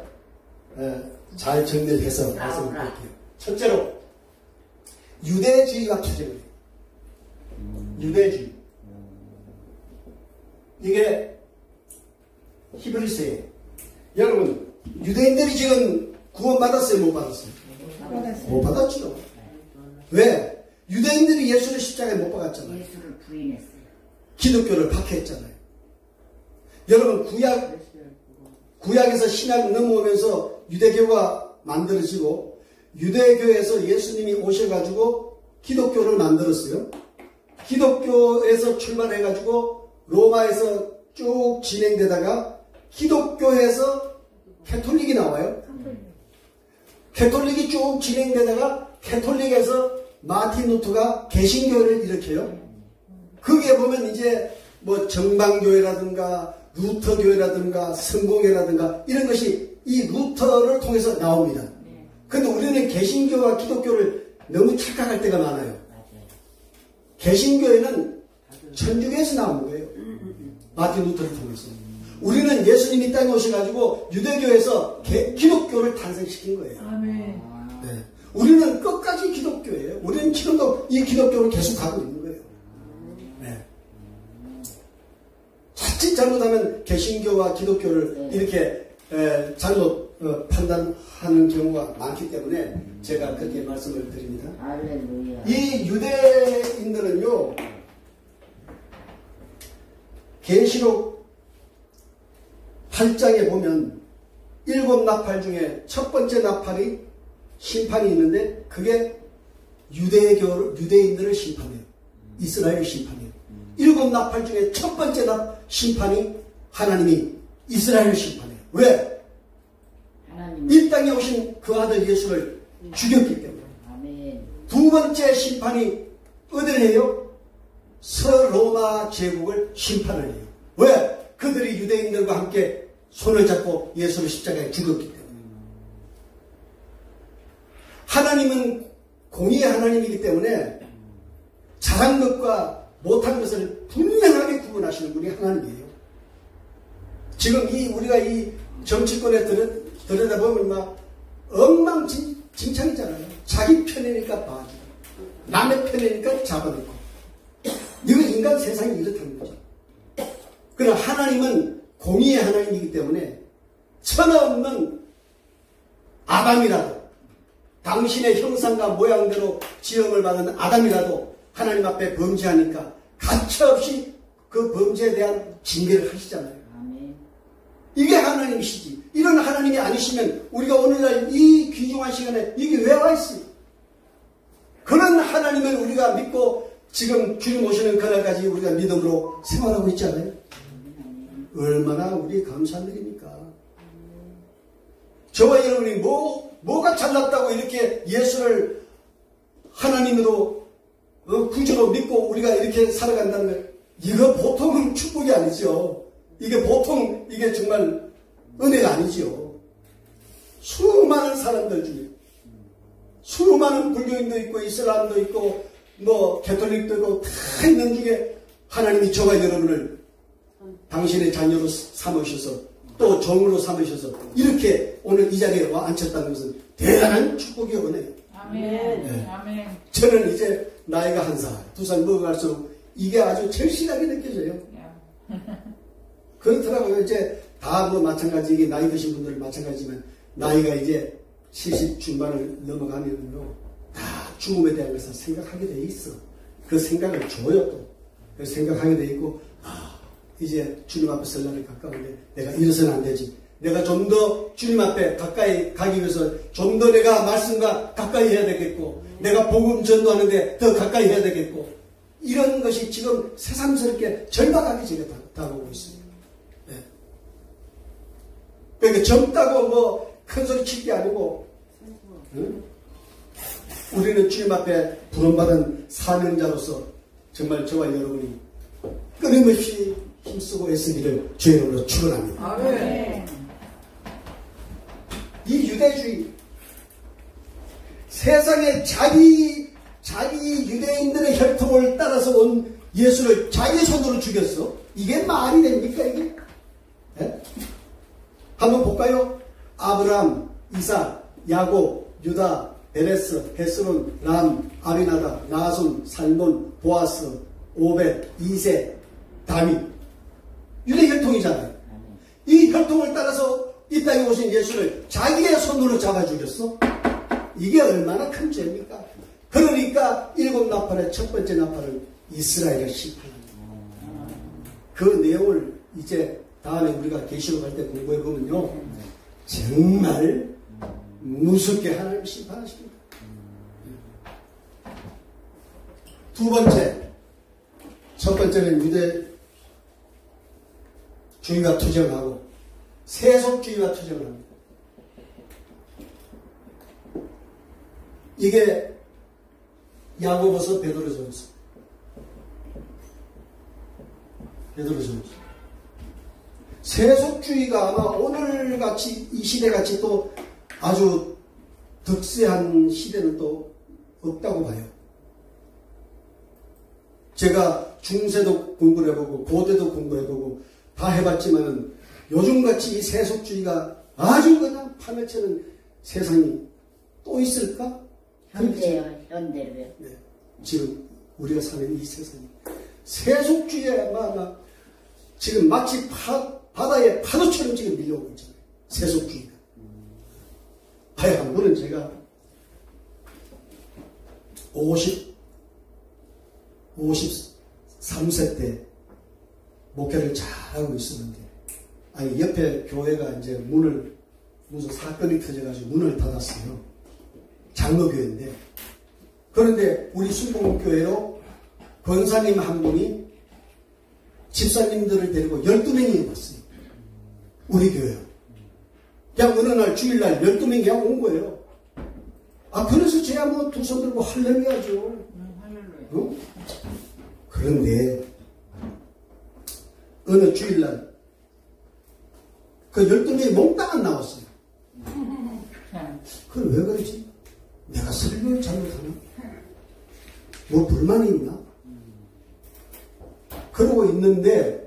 잘 정리를 해서 말씀을 드릴게요. 첫째로 유대주의가 투쟁을 해요. 유대주의. 이게 히브리스예요. 여러분, 유대인들이 지금 구원받았어요? 못 받았어요? 못 받았죠. 왜? 유대인들이 예수를 십자가에 못 박았잖아요. 예수를 부인했어요. 기독교를 박해했잖아요. 여러분, 구약에서 신약 넘어오면서 유대교가 만들어지고 유대교에서 예수님이 오셔가지고 기독교를 만들었어요. 기독교에서 출발해가지고 로마에서 쭉 진행되다가 기독교에서 캐톨릭이 나와요. 캐톨릭이 쭉 진행되다가 캐톨릭에서 마틴 루터가 개신교를 일으켜요. 거기에 보면 이제 뭐 정방교회라든가 루터교회라든가 성공회라든가 이런 것이 이 루터를 통해서 나옵니다. 그런데 우리는 개신교와 기독교를 너무 착각할 때가 많아요. 개신교회는 천주교에서 나온 거예요. 마틴 루터를 통해서. 우리는 예수님이 이 땅에 오셔가지고 유대교에서 기독교를 탄생시킨 거예요. 아멘. 네. 우리는 끝까지 기독교예요. 우리는 지금도 이 기독교를 계속 가고 있는 거예요. 네. 자칫 잘못하면 개신교와 기독교를 이렇게 잘못 판단하는 경우가 많기 때문에 제가 그렇게 말씀을 드립니다. 할렐루야. 이 유대인들은요, 계시록 8장에 보면 7나팔 중에 첫 번째 나팔이 심판이 있는데 그게 유대인들을 심판해요. 이스라엘을 심판해요. 7나팔 중에 첫 번째 심판이 하나님이 이스라엘을 심판해요. 왜? 이 땅에 오신 그 아들 예수를 죽였기 때문에. 아멘. 두 번째 심판이 어디를 해요? 서로마 제국을 심판을 해요. 왜? 그들이 유대인들과 함께 손을 잡고 예수를 십자가에 죽였기 때문에. 하나님은 공의의 하나님이기 때문에 잘한 것과 못한 것을 분명하게 구원하시는 분이 하나님이에요. 지금 우리가 이 정치권에 들여다보면 막 엉망진창이잖아요. 자기 편이니까 봐주고 남의 편이니까 잡아놓고. 이거 인간 세상이 이렇다는 거죠. 그러나 하나님은 공의의 하나님이기 때문에 천하 없는 아담이라도 당신의 형상과 모양대로 지음을 받은 아담이라도 하나님 앞에 범죄하니까 가차없이 그 범죄에 대한 징계를 하시잖아요. 이게 하나님이시지. 이런 하나님이 아니시면 우리가 오늘날 이 귀중한 시간에 이게 왜 와 있어요? 그런 하나님을 우리가 믿고 지금 주님 오시는 그날까지 우리가 믿음으로 생활하고 있잖아요. 얼마나 우리 감사한 일입니까? 저와 여러분이 뭐가 잘났다고 이렇게 예수를 하나님으로 구주로 믿고 우리가 이렇게 살아간다는 거예요. 이거 보통은 축복이 아니죠. 이게 보통 이게 정말 은혜가 아니죠. 수많은 사람들 중에 수많은 불교인도 있고 이슬람도 있고 뭐 개톨릭도 있고 다 있는 중에 하나님이 저와 여러분을 당신의 자녀로 삼으셔서 또 종으로 삼으셔서 이렇게 오늘 이 자리에 와 앉혔다는 것은 대단한 축복이 은혜예요. 아멘. 네. 아멘. 저는 이제 나이가 1살, 2살 먹어갈수록 이게 아주 절실하게 느껴져요. 그렇더라고요. 이제 다 뭐 마찬가지, 이게 나이 드신 분들 마찬가지지만 나이가 이제 70 중반을 넘어가면요 다 죽음에 대한 것을 생각하게 돼 있어. 그 생각을 줘요 또. 그 생각하게 돼 있고 이제 주님 앞에 설 날이 가까운데 내가 이래서는 안 되지. 내가 좀 더 주님 앞에 가까이 가기 위해서 좀 더 내가 말씀과 가까이 해야 되겠고 내가 복음 전도하는데 더 가까이 해야 되겠고 이런 것이 지금 새삼스럽게 절박하게 제가 다가오고 있습니다. 네. 그러니까 젊다고 뭐 큰소리 칠 게 아니고 응? 우리는 주님 앞에 부름받은 사명자로서 정말 저와 여러분이 끊임없이 힘쓰고 애쓰기를 주의 이름으로 축원합니다. 아멘. 이 유대주의 세상에 자기 유대인들의 혈통을 따라서 온 예수를 자기 손으로 죽였어. 이게 말이 됩니까 이게? 네? 한번 볼까요? 아브람, 이삭, 야곱, 유다, 베레스, 헤스론, 람, 아비나다, 나손, 살몬, 보아스, 오벳, 이세, 다윗. 유대 혈통이잖아요. 이 혈통을 따라서 이 땅에 오신 예수를 자기의 손으로 잡아 죽였어. 이게 얼마나 큰 죄입니까? 그러니까 7나팔의 첫 번째 나팔을 이스라엘을 심판합니다. 그 내용을 이제 다음에 우리가 계시록 할 때 공부해 보면요 정말 무섭게 하나님 심판하십니다. 두 번째, 첫 번째는 유대주의가 투쟁하고 세속주의가 투쟁을 합니다. 이게 야고보서 베드로전서. 세속주의가 아마 오늘같이 이 시대같이 또 아주 득세한 시대는 또 없다고 봐요. 제가 중세도 공부를 해보고 고대도 공부해보고 다 해봤지만은 요즘같이 이 세속주의가 아주 그냥 파멸치는 세상이 또 있을까? 현대요, 현대로요. 네. 지금 우리가 사는 이 세상이 세속주의에 아마 지금 마치 바다의 파도처럼 지금 밀려오고 있잖아요. 세속주의가. 아예 한 번은 제가 53세 때 목회를 잘하고 있었는데 아니 옆에 교회가 이제 무슨 사건이 터져가지고 문을 닫았어요. 장로교회인데 그런데 우리 순복음교회로 권사님 한 분이 집사님들을 데리고 12명이 왔어요. 우리 교회요. 그냥 어느 날 주일날 12명이 그냥 온 거예요. 그래서 제가 뭐 두 손 들고 할렐루야죠. 어? 그런데 어느 주일날 그 12명이 몽땅 안 나왔어요. 그럼 왜 그러지? 내가 설교를 잘못하나? 뭐 불만이 있나? 그러고 있는데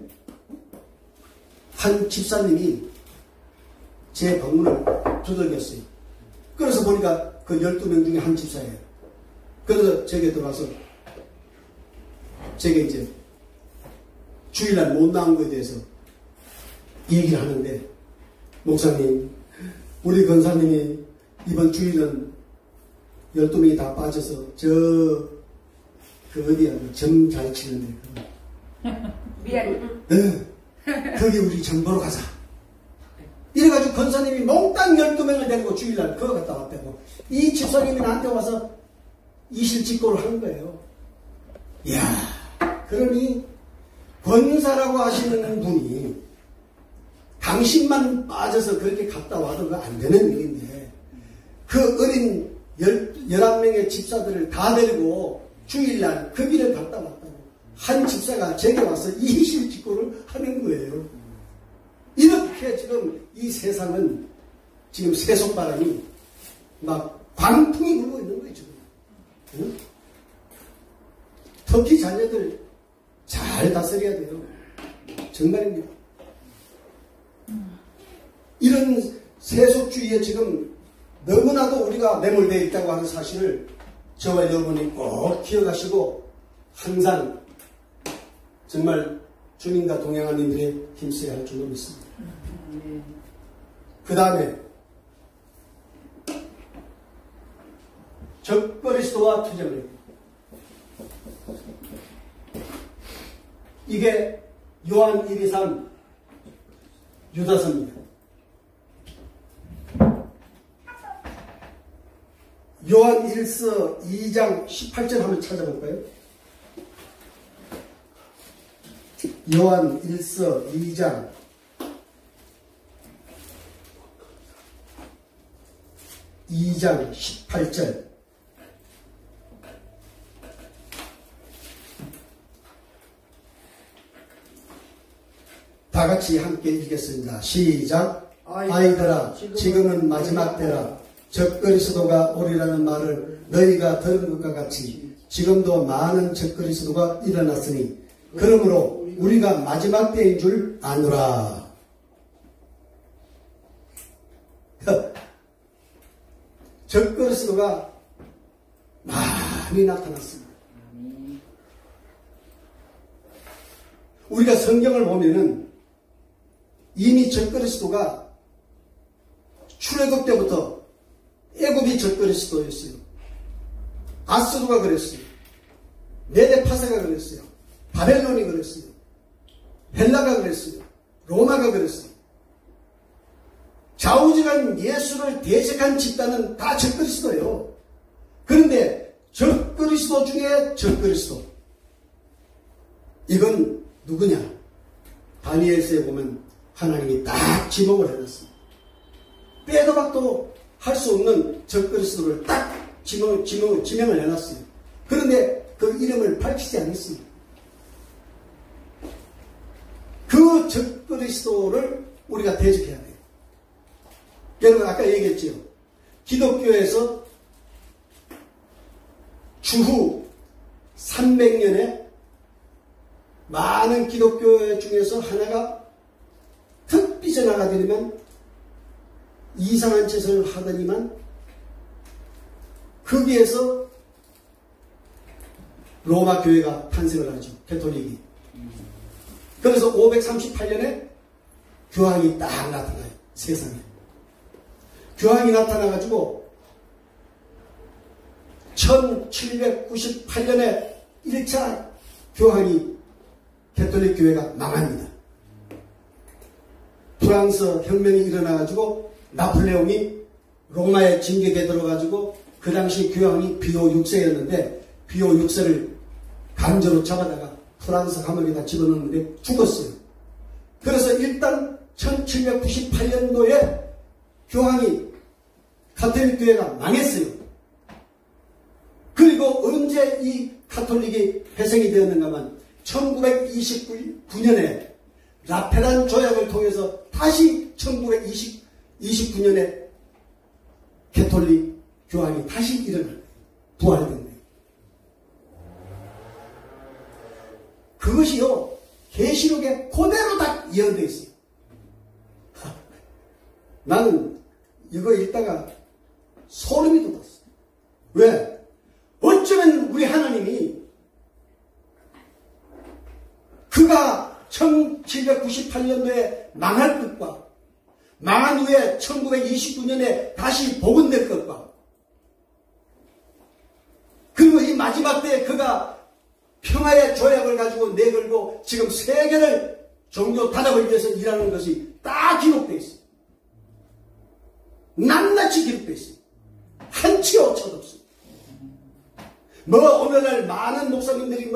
한 집사님이 제 방문을 두들겼어요. 그래서 보니까 그 12명 중에 한 집사예요. 그래서 제게 들어와서 제게 이제 주일날 못 나온 것에 대해서 얘기를 하는데, 목사님, 우리 권사님이 이번 주일은 12명이 다 빠져서 어디야, 점 잘 치는데. 미안. 거기 우리 점 보러 가자. 이래가지고 권사님이 몽땅 12명을 데리고 주일날 그거 갔다 왔다고. 이 집사님이 나한테 와서 이실직고를 하는 거예요. 이야, 그러니 권사라고 하시는 분이 당신만 빠져서 그렇게 갔다 와도 그거 안 되는 일인데, 그 어린 11명의 집사들을 다 데리고 주일날 그 길을 갔다 왔다고. 한 집사가 제게 와서 이실직고를 하는 거예요. 이렇게 지금 이 세상은 지금 세속바람이 막 광풍이 불고 있는 거예요, 지금. 응? 특히 자녀들 잘 다스려야 돼요. 정말입니다. 이런 세속주의에 지금 너무나도 우리가 매몰되어 있다고 하는 사실을 저와 여러분이 꼭 기억하시고 항상 정말 주님과 동행하는 일에 힘써야 할 줄로 믿습니다. 그 다음에 적그리스도와 투쟁을, 이게 요한 1:23 유다서입니다. 요한 1서 2장 18절 한번 찾아볼까요? 요한 1서 2장 18절. 다 같이 함께 읽겠습니다. 시작. 아이들아, 지금은 마지막 때라. 적그리스도가 오리라는 말을 너희가 들은 것과 같이 지금도 많은 적그리스도가 일어났으니 그러므로 우리가 마지막 때인 줄 아노라. 적그리스도가 많이 나타났습니다. 우리가 성경을 보면은 이미 적그리스도가 출애굽 때부터 애굽이 적그리스도였어요. 아수르가 그랬어요. 메데파세가 그랬어요. 바벨론이 그랬어요. 헬라가 그랬어요. 로마가 그랬어요. 좌우지간 예수를 대적한 집단은 다 적그리스도예요. 그런데 적그리스도 중에 적그리스도, 이건 누구냐? 다니엘서에 보면 하나님이 딱 지목을 해놨습니다. 빼도 박도 할 수 없는 적그리스도를 딱 지명을 해놨어요. 그런데 그 이름을 밝히지 않았습니다. 그 적그리스도를 우리가 대적해야 돼요. 여러분 아까 얘기했죠. 기독교에서 주후 300년에 많은 기독교 중에서 하나가 툭 삐져나가더니만 이상한 짓을 하더니만 거기에서 로마 교회가 탄생을 하죠. 가톨릭이. 그래서 538년에 교황이 딱 나타나요. 세상에. 교황이 나타나가지고 1798년에 1차 교황이 가톨릭 교회가 망합니다. 프랑스 혁명이 일어나가지고 나폴레옹이 로마에 진격에 들어가지고 그 당시 교황이 비오 6세였는데 비오 6세를 강제로 잡아다가 프랑스 감옥에다 집어넣는데 죽었어요. 그래서 일단 1798년도에 교황이 가톨릭 교회가 망했어요. 그리고 언제 이 가톨릭이 회생이 되었는가만 1929년에 라테란 조약을 통해서 다시 1929년에 가톨릭 교황이 다시 일어나요. 부활된 거예요. 그것이요, 계시록에 그대로 다 예언되어 있어요. 나는 이거 읽다가 소름이 돋았어. 왜? 어쩌면 우리 하나님이 그가 1798년도에 망할 것과 망한 후에 1929년에 다시 복원될 것과 그리고 이 마지막 때에 그가 평화의 조약을 가지고 내걸고 지금 세계를 종교 단합을 위해서 일하는 것이 다 기록되어 있어요. 낱낱이 기록되어 있어요. 한치 오차도 없어요. 오늘날 많은 목사님들이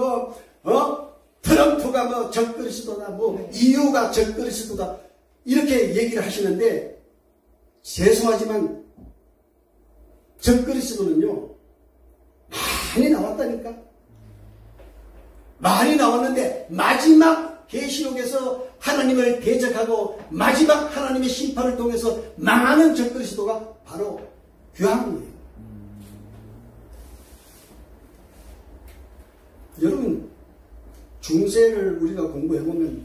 트럼프가 적그리스도다, EU가 적그리스도다, 이렇게 얘기를 하시는데, 죄송하지만, 적그리스도는요, 많이 나왔다니까. 많이 나왔는데, 마지막 계시록에서 하나님을 대적하고, 마지막 하나님의 심판을 통해서 망하는 적그리스도가 바로 교황이에요. 여러분, 중세를 우리가 공부해보면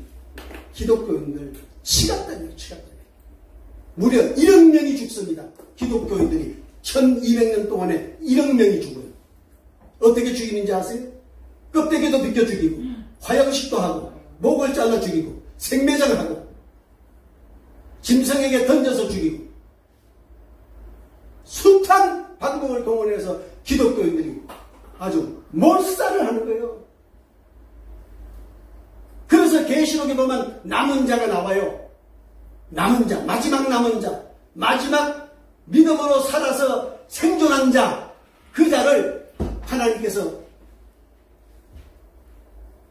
기독교인들 치갔다니요, 치갔다니요. 무려 1억 명이 죽습니다. 기독교인들이 1200년 동안에 1억 명이 죽어요. 어떻게 죽이는지 아세요? 껍데기도 벗겨 죽이고, 화형식도 하고, 목을 잘라 죽이고, 생매장을 하고, 짐승에게 던져서 죽이고, 숱한 방법을 동원해서 기독교인들이 아주 몰살을 하는 거예요. 그래서 계시록에 보면 남은 자가 나와요. 남은 자, 마지막 남은 자, 마지막 믿음으로 살아서 생존한 자, 그 자를 하나님께서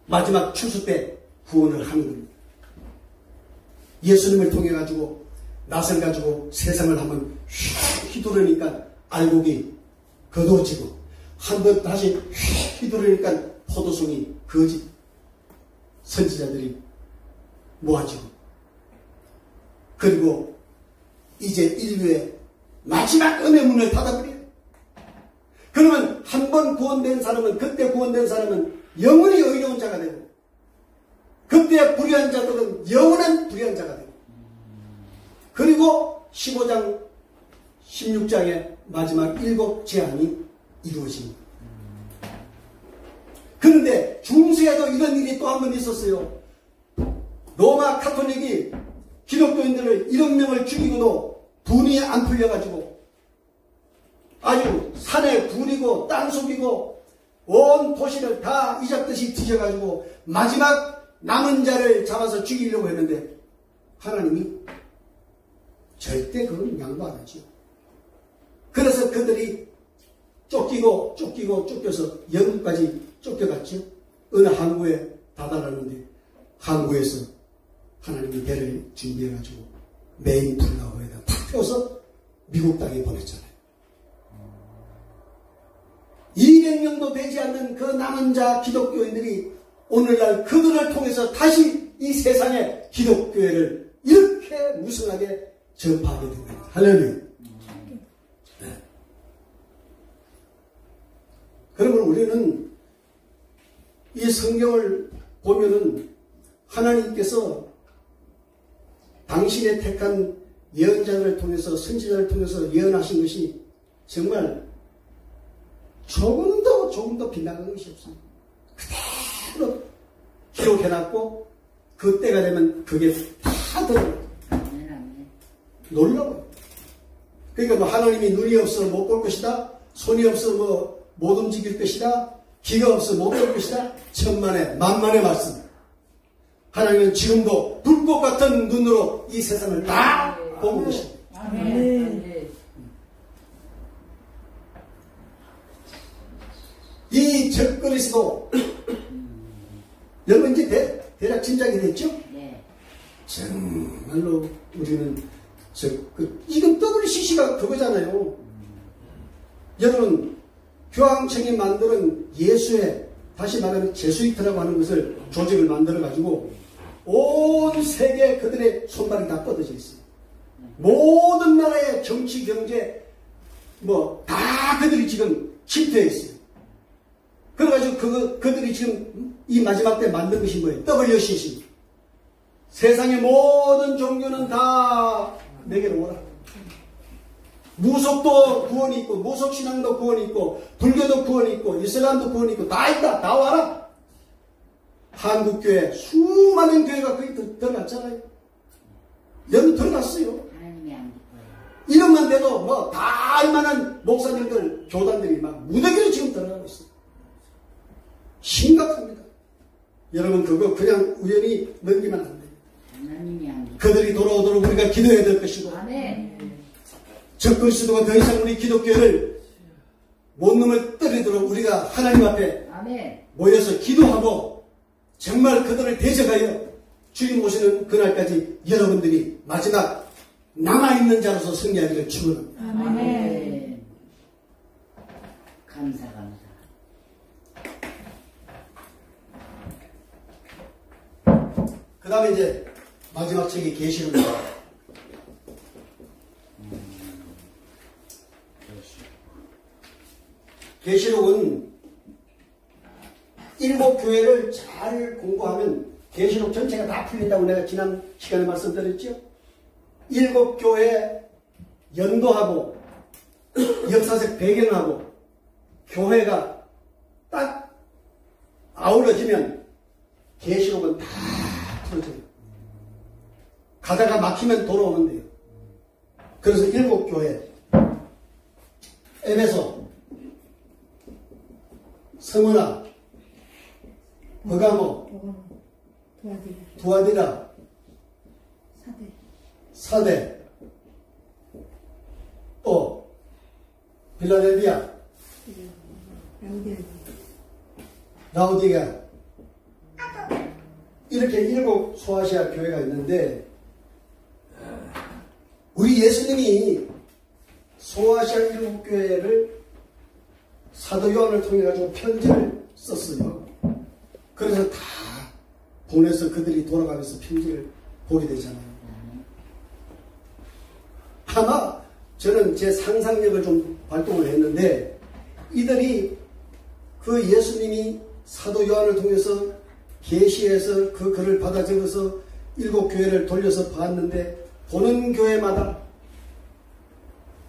마지막 추수 때 구원을 하는 겁니다. 예수님을 통해 가지고 낯을 가지고 세상을 한번 휘두르니까 알곡이 거두어지고, 한번 다시 휘두르니까 포도송이 거지, 선지자들이 모아지고, 그리고 이제 인류의 마지막 은혜 문을 닫아버려요. 그러면 한 번 구원된 사람은, 그때 구원된 사람은 영원히 의로운 자가 되고, 그때 불의한 자들은 영원한 불의한 자가 되고, 그리고 15장 16장의 마지막 7 재앙이 이루어집니다. 그런데 중세에도 이런 일이 또 한 번 있었어요. 로마 카톨릭이 기독교인들을 1억 명을 죽이고도 분이 안 풀려가지고 아주 산에 굴이고 땅 속이고 온 도시를 다 이잡듯이 뒤져가지고 마지막 남은 자를 잡아서 죽이려고 했는데 하나님이 절대 그건 양보 안 하죠. 그래서 그들이 쫓겨서 영국까지 쫓겨갔죠. 어느 항구에 다다랐는데 항구에서 하나님이 배를 준비해가지고 메인플라워에다 탁 펴서 미국 땅에 보냈잖아요. 200명도 되지 않는 그 남은 자 기독교인들이 오늘날 그들을 통해서 다시 이 세상에 기독교회를 이렇게 무성하게 접하게 된 겁니다. 할렐루야. 네. 그러면 우리는 이 성경을 보면은 하나님께서 당신의 택한 예언자를 통해서, 선지자를 통해서 예언하신 것이 정말 조금 더 빗나간 것이 없습니다. 그대로 기록해놨고 그 때가 되면 그게 다 들어요. 놀라워요. 그러니까 하나님이 눈이 없어 못 볼 것이다, 손이 없어 못 움직일 것이다, 귀가 없어 못 볼 것이다, 천만의 만만의 말씀. 하나님은 지금도 불꽃 같은 눈으로 이 세상을 다 보고 계십니다. 이 적그리스도 여러분 이제 대략 짐작이 됐죠? 네. 정말로 우리는 지금 WCC가 그거잖아요. 여러분 교황청이 만드는 예수의, 다시 말하면 제수이트라고 하는 것을 조직을 만들어 가지고 온 세계 그들의 손발이 다 뻗어져 있어요. 모든 나라의 정치, 경제 다 그들이 지금 침투해 있어요. 그래가지고 그들이 지금 이 마지막 때 만든 것이 뭐예요? 떡을 여시신. 세상의 모든 종교는 다 내게로 오라. 무속도 구원이 있고, 무속신앙도 구원이 있고, 불교도 구원이 있고, 이슬람도 구원이 있고, 다 있다. 다 와라. 한국교회 수많은 교회가 거기 들어갔잖아요. 여러분 들어갔어요. 하나님이 안 기뻐요. 이름만 돼도 뭐 다 알만한 목사님들, 교단들이 막 무더기로 지금 들어가고 있어요. 심각합니다. 여러분 그거 그냥 우연히 넘기면 안 돼요. 하나님이 안 기뻐요. 그들이 돌아오도록 우리가 기도해야 될 것이고, 아멘. 접근 시도가 더 이상 우리 기독교를 원룸을 떨이도록 우리가 하나님 앞에 아멘. 모여서 기도하고 정말 그들을 대적하여 주님 오시는 그날까지 여러분들이 마지막 남아있는 자로서 승리하기를 축원합니다. 아멘. 감사. 그 다음에 이제 마지막 책이 계시록입니다. 계시록은 7 교회를 잘 공부하면 계시록 전체가 다 풀린다고 내가 지난 시간에 말씀드렸죠. 7 교회 연도하고 역사적 배경하고 교회가 딱 아우러지면 계시록은 다 풀어져요. 가다가 막히면 돌아오면 돼요. 그래서 7 교회 에베소, 스무나, 버가모, 두아디라, 사대, 또 빌라델비아, 라우디게아, 이렇게 7 소아시아 교회가 있는데, 우리 예수님이 소아시아 7 교회를 사도 요한을 통해 가지고 편지를 썼어요. 그래서 다 보내서 그들이 돌아가면서 편지를 보게 되잖아요. 아마 저는 제 상상력을 좀 발동을 했는데, 이들이 그 예수님이 사도 요한을 통해서 계시해서 그 글을 받아 적어서 7 교회를 돌려서 봤는데, 보는 교회마다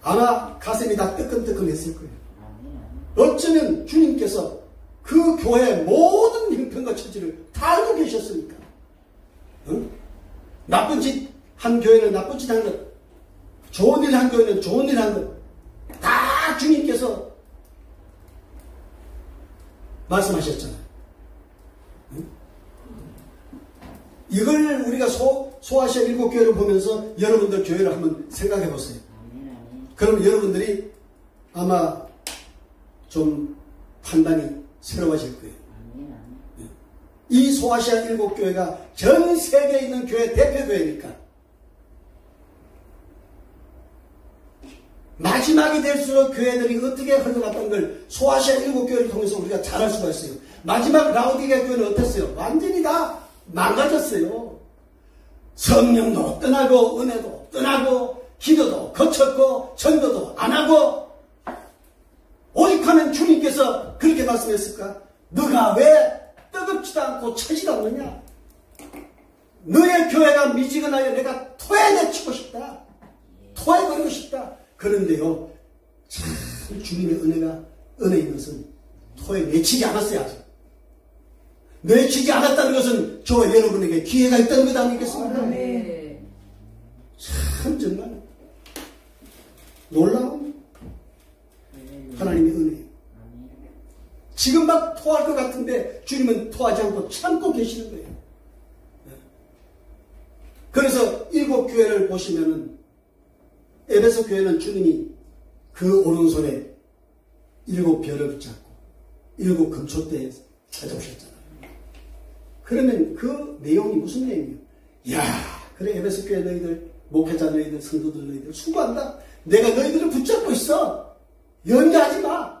아마 가슴이 다 뜨끔뜨끔했을 거예요. 어쩌면 주님께서 그 교회의 모든 형편과 처지를 다 알고 계셨으니까. 응? 나쁜 짓 한 교회는 나쁜 짓 한 것, 좋은 일 한 교회는 좋은 일 한 것, 다 주님께서 말씀하셨잖아요. 응? 이걸 우리가 소아시아 7 교회를 보면서 여러분들 교회를 한번 생각해 보세요. 그럼 여러분들이 아마 좀 판단이 새로워질 거예요. 이 소아시아 7 교회가 전 세계에 있는 교회 대표교회니까 마지막이 될수록 교회들이 어떻게 흘러갔던 걸 소아시아 7 교회를 통해서 우리가 잘 알 수가 있어요. 마지막 라우디게아 교회는 어땠어요? 완전히 다 망가졌어요. 성령도 떠나고 은혜도 떠나고 기도도 거쳤고 전도도 안 하고, 오직 하면 주님께서 그렇게 말씀했을까? 너가 왜 뜨겁지도 않고 차지도 않느냐? 너의 교회가 미지근하여 내가 토해내치고 싶다. 토해버리고 싶다. 그런데요, 참 주님의 은혜인 것은 토해내치지 않았어요. 아직. 내치지 않았다는 것은 저와 여러분에게 기회가 있다는 것 아니겠습니까? 네. 참 정말 놀라운 하나님의 은혜. 지금 막 토할 것 같은데 주님은 토하지 않고 참고 계시는 거예요. 그래서 7 교회를 보시면은 에베소 교회는 주님이 그 오른손에 7 별을 붙잡고 7 금초대에 찾아오셨잖아요. 그러면 그 내용이 무슨 내용이에요? 야, 그래 에베소 교회 너희들, 목회자 너희들, 성도들 너희들 수고한다. 내가 너희들을 붙잡고 있어. 연기하지 마.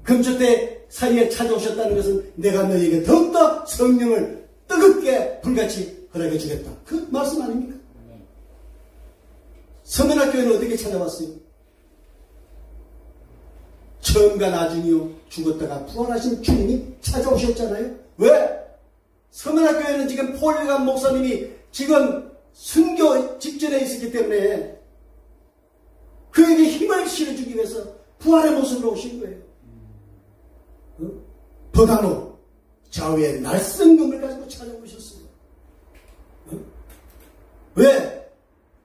금초대 사이에 찾아오셨다는 것은 내가 너희에게 더욱더 성령을 뜨겁게 불같이 허락해 주겠다. 그 말씀 아닙니까? 서면학 교회는 어떻게 찾아왔어요? 처음과 나중이요 죽었다가 부활하신 주님이 찾아오셨잖아요. 왜? 서문학교에는 지금 폴리감 목사님이 지금 순교 직전에 있었기 때문에 그에게 힘을 실어주기 위해서 부활의 모습으로 오신 거예요. 버가모 좌우의 날성금을 가지고 찾아오셨어요. 왜?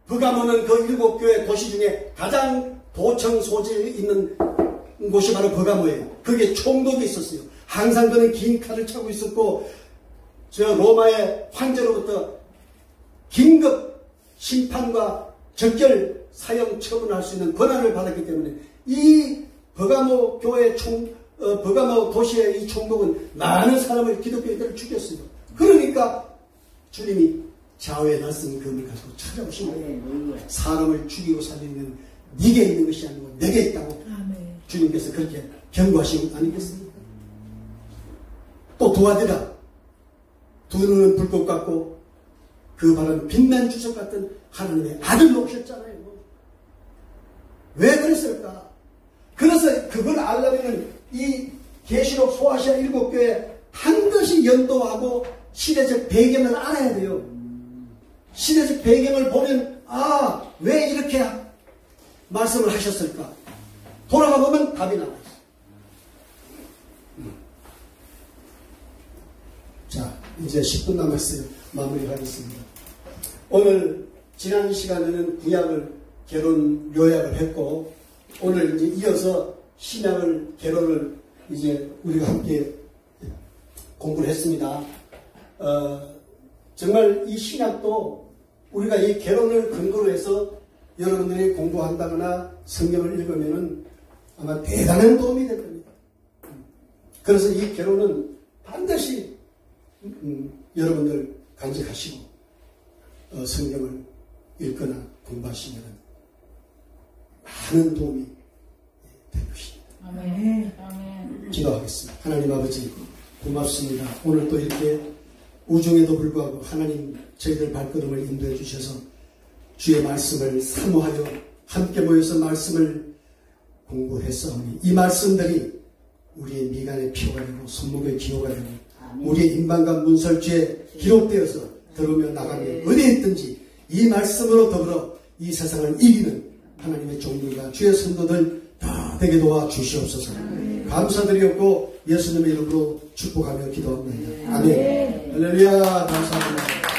버가모는 그 7교회 도시 중에 가장 도청 소지에 있는 곳이 바로 버가모예요. 거기에 총독이 있었어요. 항상 그는 긴 칼을 차고 있었고 저 로마의 황제로부터 긴급 심판과 적결 사형 처분할 수 있는 권한을 받았기 때문에 이 버가모 교회 버가모 도시의 이 총독은 많은 사람을 기독교인들을 죽였어요. 그러니까 주님이 좌우의 낯선 금을 가지고 찾아오신 거예요. 사람을 죽이고 살리는 네게 있는 것이 아니고 내게 있다고 주님께서 그렇게 경고하신 것 아니겠습니까? 또 도와드라. 두 눈은 불꽃 같고 그 발은 빛난 주석 같은 하나님의 아들로 오셨잖아요. 왜 그랬을까? 그래서 그걸 알려면 이 계시록 소아시아 7교회 반드시 연도하고 시대적 배경을 알아야 돼요. 시대적 배경을 보면 왜 이렇게 말씀을 하셨을까? 돌아가 보면 답이 나와 있어요. 자, 이제 10분 남았어요. 마무리하겠습니다. 오늘 지난 시간에는 구약을 결혼 요약을 했고 오늘 이제 이어서 신약을 결혼을 이제 우리가 함께 공부를 했습니다. 정말 이 신약도 우리가 이 결혼을 근거로 해서 여러분들이 공부한다거나 성경을 읽으면은 아마 대단한 도움이 될 겁니다. 그래서 이 결혼은 반드시 여러분들 간직하시고 성경을 읽거나 공부하시면 많은 도움이 될 것입니다. 아멘. 기도하겠습니다. 하나님 아버지 고맙습니다. 오늘 또 이렇게 우중에도 불구하고 하나님 저희들 발걸음을 인도해 주셔서 주의 말씀을 사모하여 함께 모여서 말씀을 공부했사오니 이 말씀들이 우리의 미간의 피가 되고 손목의 기호가 되고 우리의 인방과 문설주에 기록되어서 들어오며 나가며 어디에 있든지 이 말씀으로 더불어 이 세상을 이기는 하나님의 종들과 주의 성도들 다 되게 도와 주시옵소서. 감사드리옵고 예수님의 이름으로 축복하며 기도합니다. 아멘. 할렐루야. 감사합니다.